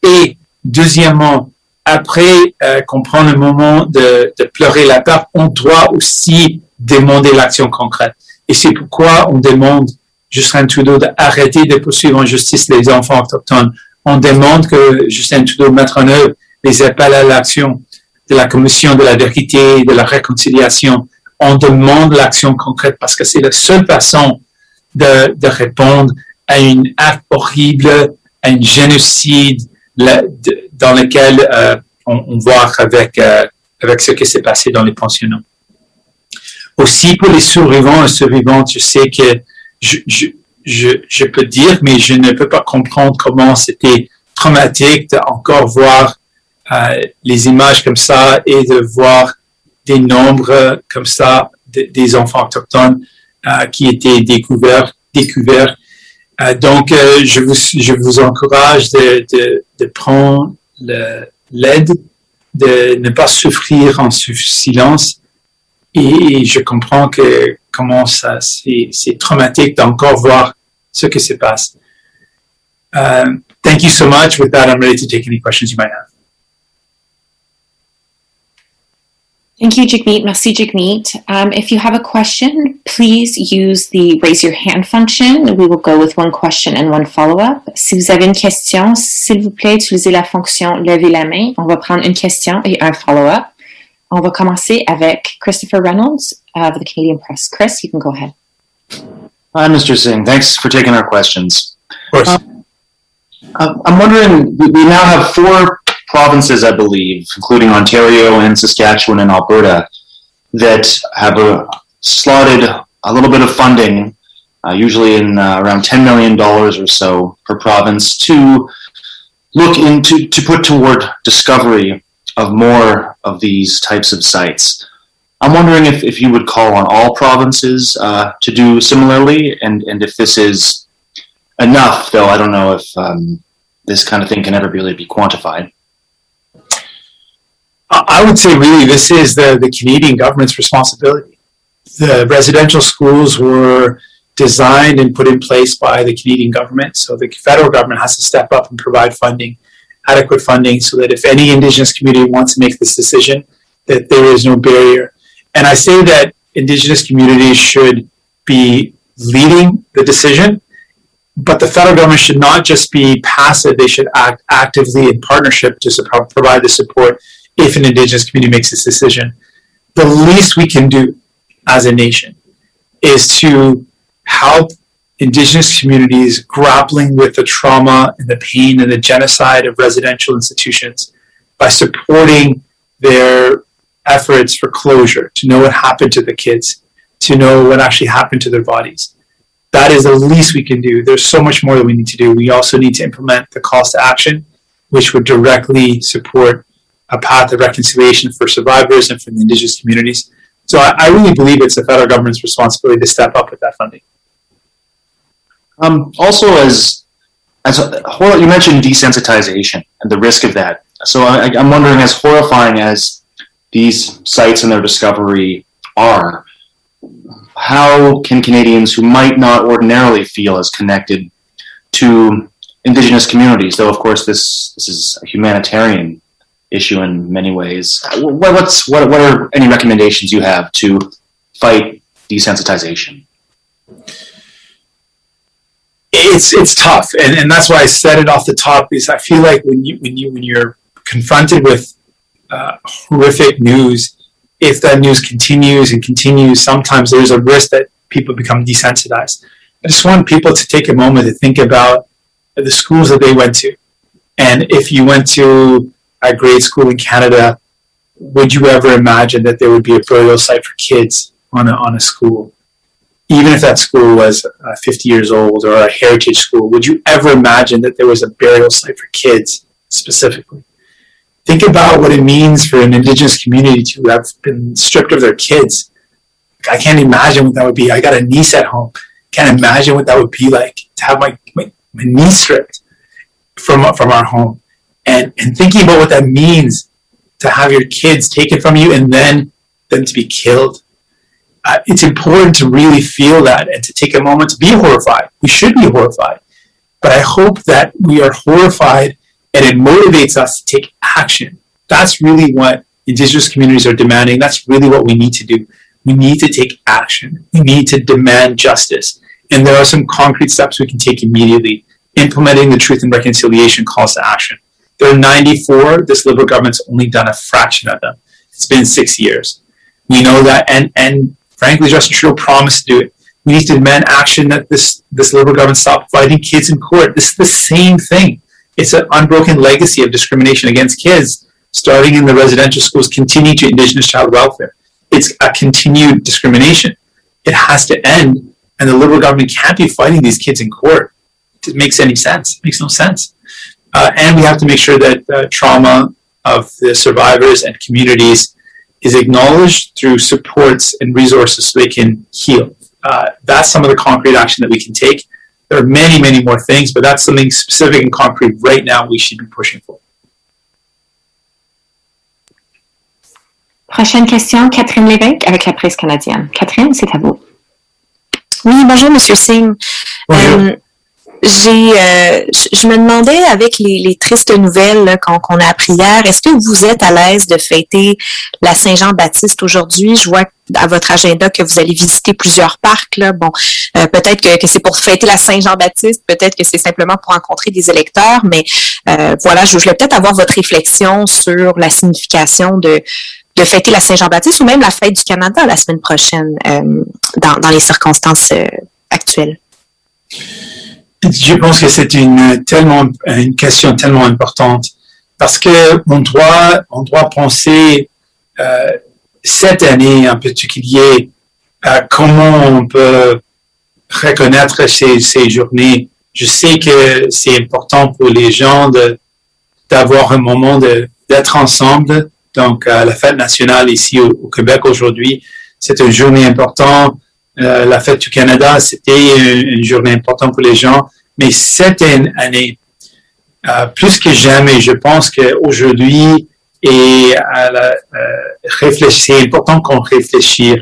Et deuxièmement, après qu'on prend le moment de pleurer la perte, on doit aussi demander l'action concrète. Et c'est pourquoi on demande Justin Trudeau d'arrêter de poursuivre en justice les enfants autochtones. On demande que Justin Trudeau mette en œuvre les appels à l'action de la Commission de la vérité et de la réconciliation. On demande l'action concrète parce que c'est la seule façon de répondre à un acte horrible, à un génocide dans lequel on voit avec ce qui s'est passé dans les pensionnats. Aussi, pour les survivants et survivantes, je sais que je peux dire, mais je ne peux pas comprendre comment c'était traumatique de encore voir les images comme ça et de voir des nombres comme ça des enfants autochtones qui étaient découverts. Donc, je vous encourage de prendre l'aide, de ne pas souffrir en silence. Et je comprends que comment ça, c'est traumatique d'encore voir ce qui se passe. Thank you so much. With that, I'm ready to take any questions you might have. Thank you, Jagmeet. Merci, Jagmeet. If you have a question, please use the raise your hand function. We will go with one question and one follow-up. Si vous avez une question, s'il vous plaît, utilisez la fonction lever la main. On va prendre une question et un follow-up. On va commencer avec Christopher Reynolds of the Canadian Press. Chris, you can go ahead. Hi, Mr. Singh. Thanks for taking our questions. Of course. I'm wondering, we now have 4 provinces, I believe, including Ontario and Saskatchewan and Alberta, that have slotted a little bit of funding, usually in around $10 million or so per province, to look into, to put toward discovery of more of these types of sites. I'm wondering if you would call on all provinces to do similarly, and if this is enough, though I don't know if this kind of thing can ever really be quantified. I would say really this is the Canadian government's responsibility. The residential schools were designed and put in place by the Canadian government, so the federal government has to step up and provide funding, adequate funding, so that if any Indigenous community wants to make this decision, that there is no barrier. And I say that Indigenous communities should be leading the decision, but the federal government should not just be passive, they should act actively in partnership to provide the support if an Indigenous community makes this decision. The least we can do as a nation is to help Indigenous communities grappling with the trauma and the pain and the genocide of residential institutions by supporting their efforts for closure, to know what happened to the kids, to know what actually happened to their bodies. That is the least we can do. There's so much more that we need to do. We also need to implement the calls to action, which would directly support a path of reconciliation for survivors and for the Indigenous communities. So I really believe it's the federal government's responsibility to step up with that funding. Also, as you mentioned desensitization and the risk of that. So I'm wondering, as horrifying as these sites and their discovery are, how can Canadians who might not ordinarily feel as connected to Indigenous communities, though of course this is a humanitarian issue in many ways, what are any recommendations you have to fight desensitization? It's tough, and that's why I said it off the top, because I feel like when you're confronted with horrific news, if that news continues and continues, sometimes there's a risk that people become desensitized. I just want people to take a moment to think about the schools that they went to. And if you went to a grade school in Canada, would you ever imagine that there would be a burial site for kids on a school, even if that school was 50 years old or a heritage school, would you ever imagine that there was a burial site for kids specifically? Think about what it means for an Indigenous community to have been stripped of their kids. I can't imagine what that would be. I got a niece at home. Can't imagine what that would be like to have my niece stripped from our home. And thinking about what that means to have your kids taken from you and then them to be killed. It's important to really feel that and to take a moment to be horrified. We should be horrified. But I hope that we are horrified and it motivates us to take action. That's really what Indigenous communities are demanding. That's really what we need to do. We need to take action. We need to demand justice. And there are some concrete steps we can take immediately. Implementing the Truth and Reconciliation calls to action. There are 94. This Liberal government's only done a fraction of them. It's been 6 years. We know that, and frankly, Justin Trudeau promised to do it. We need to demand action that this Liberal government stop fighting kids in court. This is the same thing. It's an unbroken legacy of discrimination against kids, starting in the residential schools, continuing to Indigenous child welfare. It's a continued discrimination. It has to end, and the Liberal government can't be fighting these kids in court. It makes any sense. It makes no sense. And we have to make sure that the trauma of the survivors and communities is acknowledged through supports and resources so they can heal. That's some of the concrete action that we can take. There are many, many more things, but that's something specific and concrete right now we should be pushing for. Prochaine question, Catherine Lévesque avec la presse canadienne. Catherine, c'est à vous. Oui, bonjour, Monsieur Singh. Bonjour. Je me demandais, avec les tristes nouvelles qu'on a appris hier, est-ce que vous êtes à l'aise de fêter la Saint-Jean-Baptiste aujourd'hui? Je vois à votre agenda que vous allez visiter plusieurs parcs. Là. Bon, peut-être que c'est pour fêter la Saint-Jean-Baptiste, peut-être que c'est simplement pour rencontrer des électeurs, mais voilà, je voulais peut-être avoir votre réflexion sur la signification de fêter la Saint-Jean-Baptiste ou même la fête du Canada la semaine prochaine dans les circonstances actuelles. Je pense que c'est une question tellement importante parce que on doit penser cette année en particulier comment on peut reconnaître ces journées. Je sais que c'est important pour les gens d'avoir un moment d'être ensemble. Donc la fête nationale ici au Québec aujourd'hui, c'est une journée importante. La fête du Canada, c'était une journée importante pour les gens. Mais cette année, plus que jamais, je pense qu'aujourd'hui, c'est important qu'on réfléchisse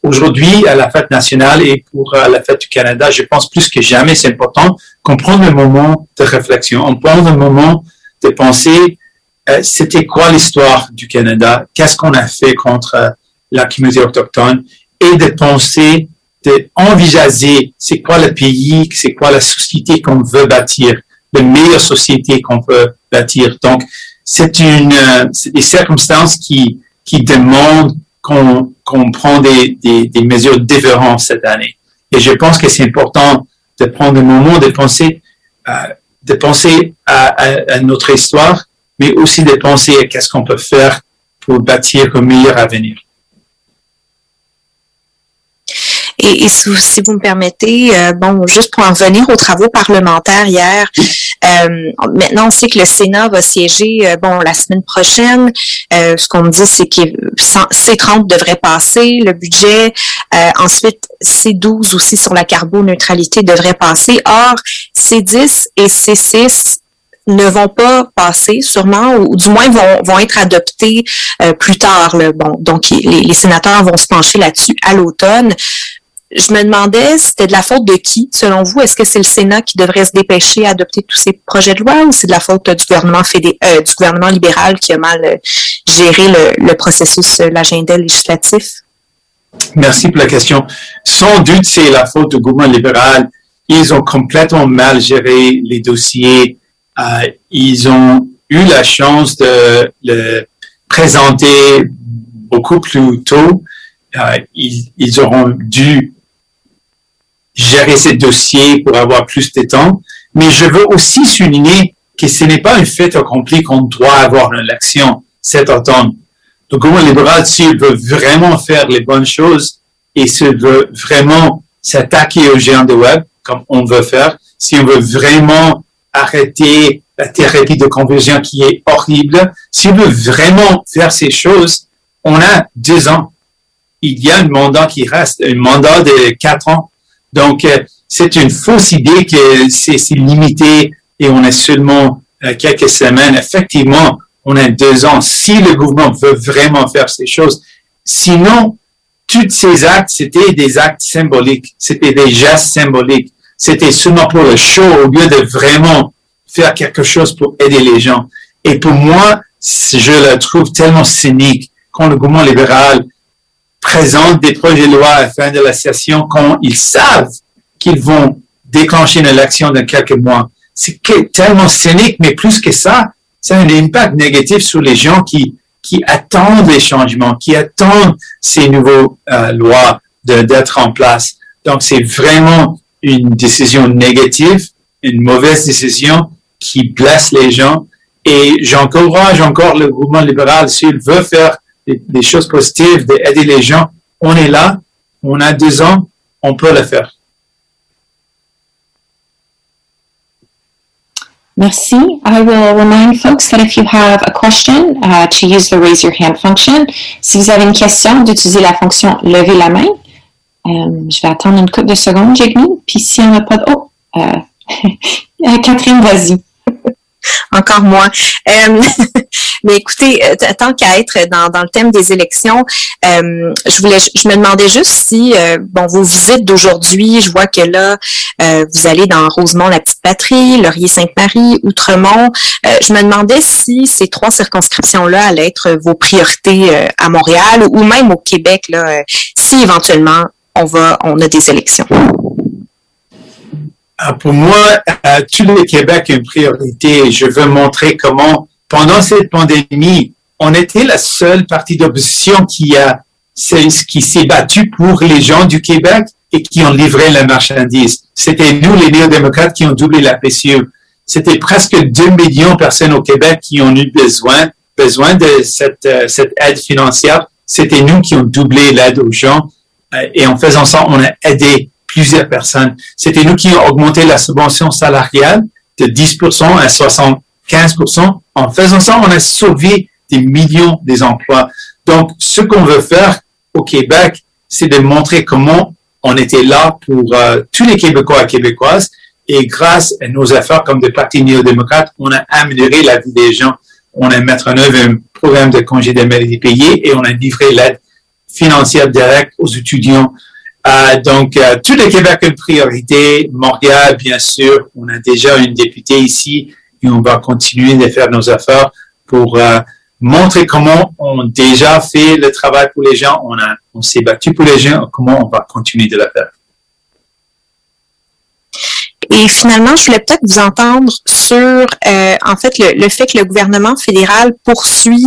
aujourd'hui à la fête nationale et pour la fête du Canada. Je pense plus que jamais, c'est important qu'on prenne un moment de réflexion. On prend un moment de penser, c'était quoi l'histoire du Canada? Qu'est-ce qu'on a fait contre la communauté autochtone? Et de penser, d'envisager c'est quoi le pays, c'est quoi la société qu'on veut bâtir, la meilleure société qu'on peut bâtir. Donc, c'est des circonstances qui demandent qu'on prend des mesures différentes cette année. Et je pense que c'est important de prendre un moment de penser à notre histoire, mais aussi de penser à qu'est-ce qu'on peut faire pour bâtir un meilleur avenir. Et si vous me permettez, juste pour en revenir aux travaux parlementaires hier, maintenant on sait que le Sénat va siéger la semaine prochaine. Ce qu'on me dit, c'est que C30 devrait passer, le budget. Ensuite, C12 aussi sur la carboneutralité devrait passer. Or, C10 et C6 ne vont pas passer sûrement, ou du moins vont être adoptés plus tard. Là. Bon, donc les sénateurs vont se pencher là-dessus à l'automne. Je me demandais, c'était de la faute de qui, selon vous? Est-ce que c'est le Sénat qui devrait se dépêcher à adopter tous ces projets de loi ou c'est de la faute du gouvernement libéral qui a mal géré le processus, l'agenda législatif? Merci pour la question. Sans doute, c'est la faute du gouvernement libéral. Ils ont complètement mal géré les dossiers. Ils ont eu la chance de le présenter beaucoup plus tôt. Ils auront dû gérer ces dossiers pour avoir plus de temps. Mais je veux aussi souligner que ce n'est pas un fait accompli qu'on doit avoir une élection cet automne. le gouvernement libéral, s'il veut vraiment faire les bonnes choses et s'il veut vraiment s'attaquer aux géants de web, comme on veut faire, si on veut vraiment arrêter la thérapie de conversion qui est horrible, si on veut vraiment faire ces choses, on a 2 ans. Il y a un mandat qui reste, un mandat de 4 ans. Donc, c'est une fausse idée que c'est limité et on a seulement quelques semaines. Effectivement, on a 2 ans. Si le gouvernement veut vraiment faire ces choses, sinon, tous ces actes, c'était des actes symboliques. C'était des gestes symboliques. C'était seulement pour le show au lieu de vraiment faire quelque chose pour aider les gens. Et pour moi, je le trouve tellement cynique quand le gouvernement libéral présente des projets de loi à la fin de la session quand ils savent qu'ils vont déclencher une élection dans quelques mois. C'est tellement cynique, mais plus que ça, ça a un impact négatif sur les gens qui attendent les changements, qui attendent ces nouvelles lois d'être en place. Donc, c'est vraiment une décision négative, une mauvaise décision qui blesse les gens. Et j'encourage encore le gouvernement libéral, s'il veut faire des choses positives, d'aider les gens, on est là, on a 2 ans, on peut le faire. Merci. I will remind folks that if you have a question, to use the raise your hand function. Si vous avez une question, d'utiliser la fonction lever la main. Je vais attendre une couple de secondes, Jigme. Puis si on n'a pas de... Oh! Catherine, vas-y. Encore moi. Mais écoutez, tant qu'à être dans le thème des élections, je me demandais juste si, vos visites d'aujourd'hui, je vois que là, vous allez dans Rosemont, la Petite Patrie, Laurier-Sainte-Marie, Outremont. Je me demandais si ces 3 circonscriptions-là allaient être vos priorités à Montréal ou même au Québec, là, si éventuellement on a des élections. Pour moi, tout le Québec est une priorité. Je veux montrer comment, pendant cette pandémie, on était la seule parti d'opposition qui s'est battu pour les gens du Québec et qui ont livré la marchandise. C'était nous, les néo-démocrates, qui ont doublé la PCE. C'était presque 2 millions de personnes au Québec qui ont eu besoin de cette aide financière. C'était nous qui ont doublé l'aide aux gens. Et en faisant ça, on a aidé plusieurs personnes. C'était nous qui avons augmenté la subvention salariale de 10% à 75%. En faisant ça, on a sauvé des millions des emplois. Donc, ce qu'on veut faire au Québec, c'est de montrer comment on était là pour tous les Québécois et Québécoises. Et grâce à nos efforts comme des partis néo-démocrates, on a amélioré la vie des gens. On a mis en œuvre un programme de congé de maladie payé et on a livré l'aide financière directe aux étudiants. Donc, tout le Québec a une priorité. Montréal, bien sûr, on a déjà une députée ici et on va continuer de faire nos efforts pour montrer comment on a déjà fait le travail pour les gens. On s'est battu pour les gens, comment on va continuer de le faire. Et finalement, je voulais peut-être vous entendre sur, en fait, le fait que le gouvernement fédéral poursuit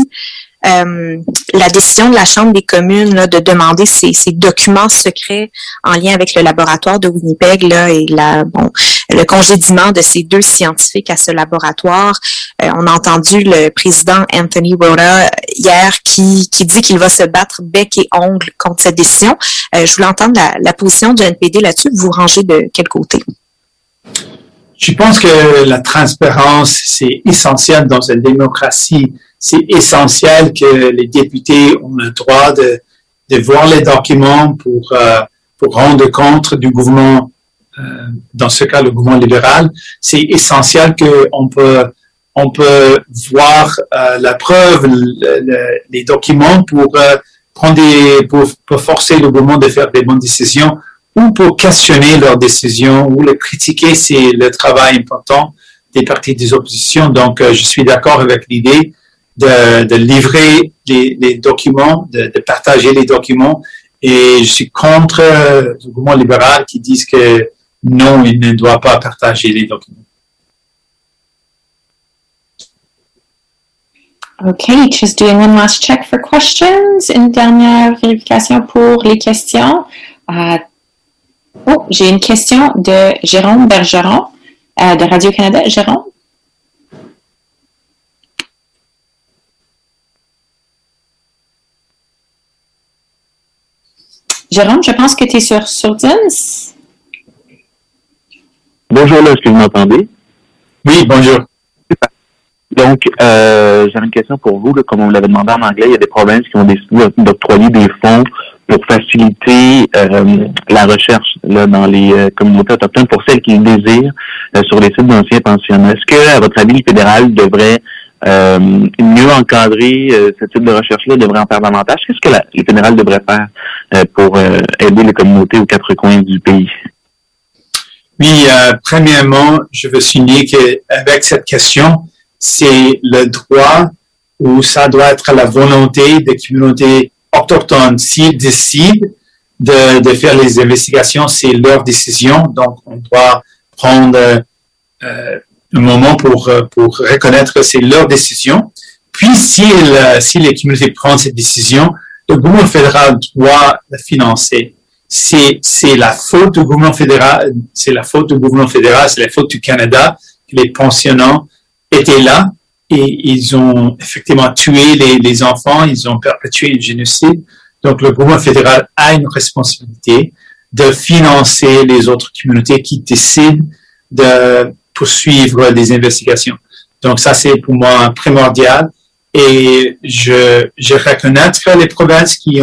la décision de la Chambre des communes là, de demander ces documents secrets en lien avec le laboratoire de Winnipeg là, et le congédiement de ces 2 scientifiques à ce laboratoire. On a entendu le président Anthony Rota hier qui dit qu'il va se battre bec et ongle contre cette décision. Je voulais entendre la position du NPD là-dessus. Vous rangez de quel côté? Je pense que la transparence, c'est essentiel dans une démocratie. C'est essentiel que les députés ont le droit de voir les documents pour rendre compte du gouvernement, dans ce cas, le gouvernement libéral. C'est essentiel qu'on peut voir la preuve, les documents pour forcer le gouvernement de faire des bonnes décisions ou pour questionner leurs décisions ou le critiquer, c'est le travail important des partis des oppositions. Donc, je suis d'accord avec l'idée de livrer les documents, de partager les documents. Et je suis contre le gouvernement libéral qui disent que non, il ne doit pas partager les documents. Okay, just doing one last check for questions. Une dernière vérification pour les questions. J'ai une question de Jérôme Bergeron de Radio-Canada. Jérôme? Jérôme, je pense que tu es sur Zoom. Bonjour, là, est-ce que vous m'entendez? Oui, bonjour. Donc, j'avais une question pour vous. Là, comme on l'avait demandé en anglais, il y a des provinces qui ont décidé d'octroyer des fonds pour faciliter la recherche là, dans les communautés autochtones pour celles qui le désirent sur les sites d'anciens pensionnats. Est-ce que, à votre avis, le fédéral devrait mieux encadrer ce type de recherche-là, devrait en faire davantage? Qu'est-ce que le fédéral devrait faire pour aider les communautés aux quatre coins du pays? Oui, premièrement, je veux souligner qu'avec cette question, c'est le droit ou ça doit être la volonté des communautés autochtones. S'ils décident de faire les investigations, c'est leur décision. Donc, on doit prendre un moment pour reconnaître que c'est leur décision. Puis, si les communautés prennent cette décision, le gouvernement fédéral doit la financer. C'est la faute du gouvernement fédéral, c'est la faute du Canada que les pensionnats étaient là et ils ont effectivement tué les enfants, ils ont perpétué le génocide. Donc, le gouvernement fédéral a une responsabilité de financer les autres communautés qui décident de poursuivre des investigations. Donc, ça, c'est pour moi primordial. Et je reconnais les provinces qui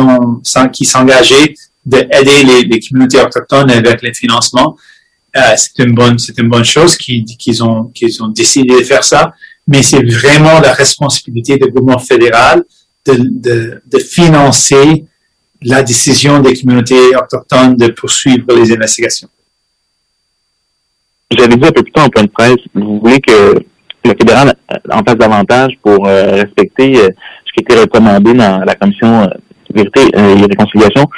s'engageaient d'aider les communautés autochtones avec les financements. C'est une bonne chose qu'ils ont décidé de faire ça. Mais c'est vraiment la responsabilité du gouvernement fédéral de financer la décision des communautés autochtones de poursuivre les investigations. J'avais dit un peu plus tôt en point de presse, vous voulez que le fédéral en fasse davantage pour respecter ce qui était recommandé dans la commission Vérité et Réconciliation.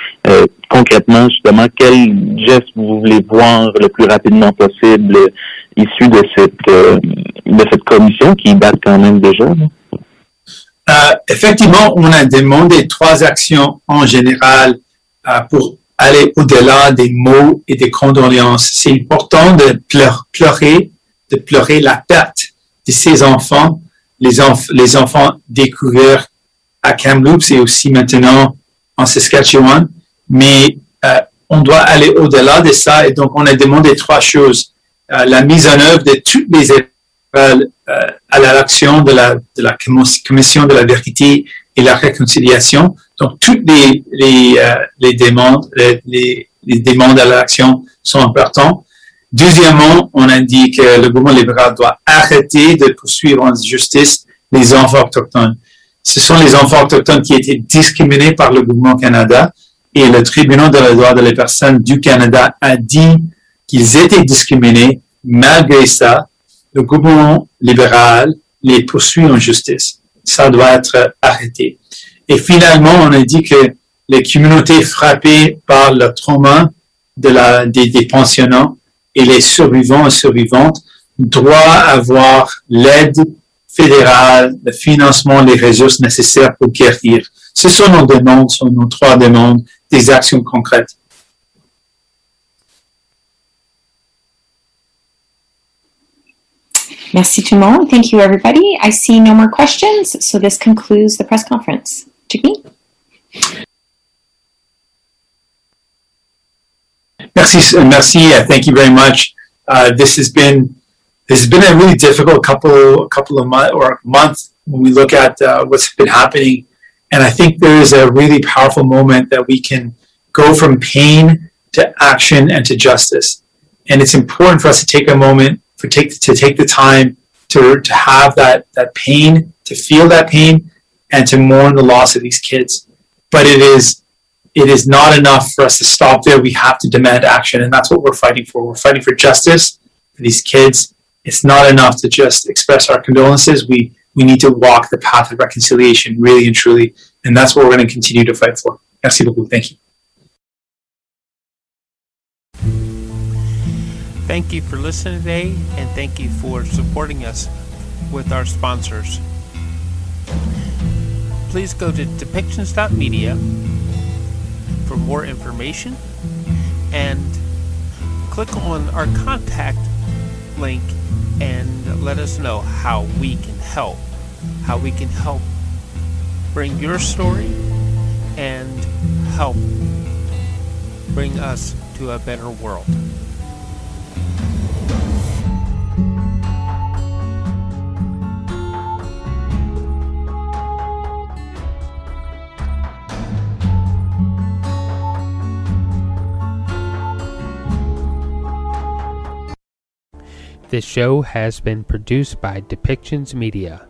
Concrètement, justement, quel geste vous voulez voir le plus rapidement possible issu de cette commission qui date quand même déjà? Effectivement, on a demandé 3 actions en général pour aller au-delà des mots et des condoléances. C'est important de pleurer la perte de ces enfants, les enfants découverts à Kamloops et aussi maintenant en Saskatchewan. Mais on doit aller au-delà de ça et donc on a demandé 3 choses. La mise en œuvre de toutes les à l'action de la commission de la vérité et la réconciliation. Donc toutes les demandes à l'action sont importantes. Deuxièmement, on indique que le gouvernement libéral doit arrêter de poursuivre en justice les enfants autochtones. Ce sont les enfants autochtones qui étaient discriminés par le gouvernement Canada et le tribunal de la droit de la personne du Canada a dit qu'ils étaient discriminés. Malgré ça, le gouvernement libéral les poursuit en justice. Ça doit être arrêté. Et finalement, on a dit que les communautés frappées par le trauma des pensionnats et les survivants et survivantes doivent avoir l'aide fédérale, le financement, les ressources nécessaires pour guérir. Ce sont nos demandes, ce sont nos 3 demandes, des actions concrètes. Merci tout le monde. Thank you, everybody. I see no more questions, so this concludes the press conference. Jigmeet? Merci. Thank you very much. This has been a really difficult couple of months when we look at what's been happening, and I think there is a really powerful moment that we can go from pain to action and to justice. And it's important for us to take a moment to take the time to have that pain, to feel that pain, and to mourn the loss of these kids. But it is not enough for us to stop there. We have to demand action, and that's what we're fighting for. We're fighting for justice for these kids. It's not enough to just express our condolences. We need to walk the path of reconciliation, really and truly, and that's what we're going to continue to fight for. Merci beaucoup. Thank you. Thank you for listening today, and thank you for supporting us with our sponsors. Please go to depictions.media for more information and click on our contact link and let us know how we can help bring your story and help bring us to a better world. This show has been produced by Depictions Media.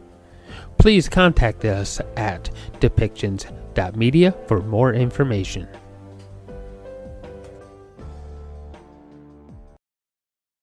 Please contact us at depictions.media for more information.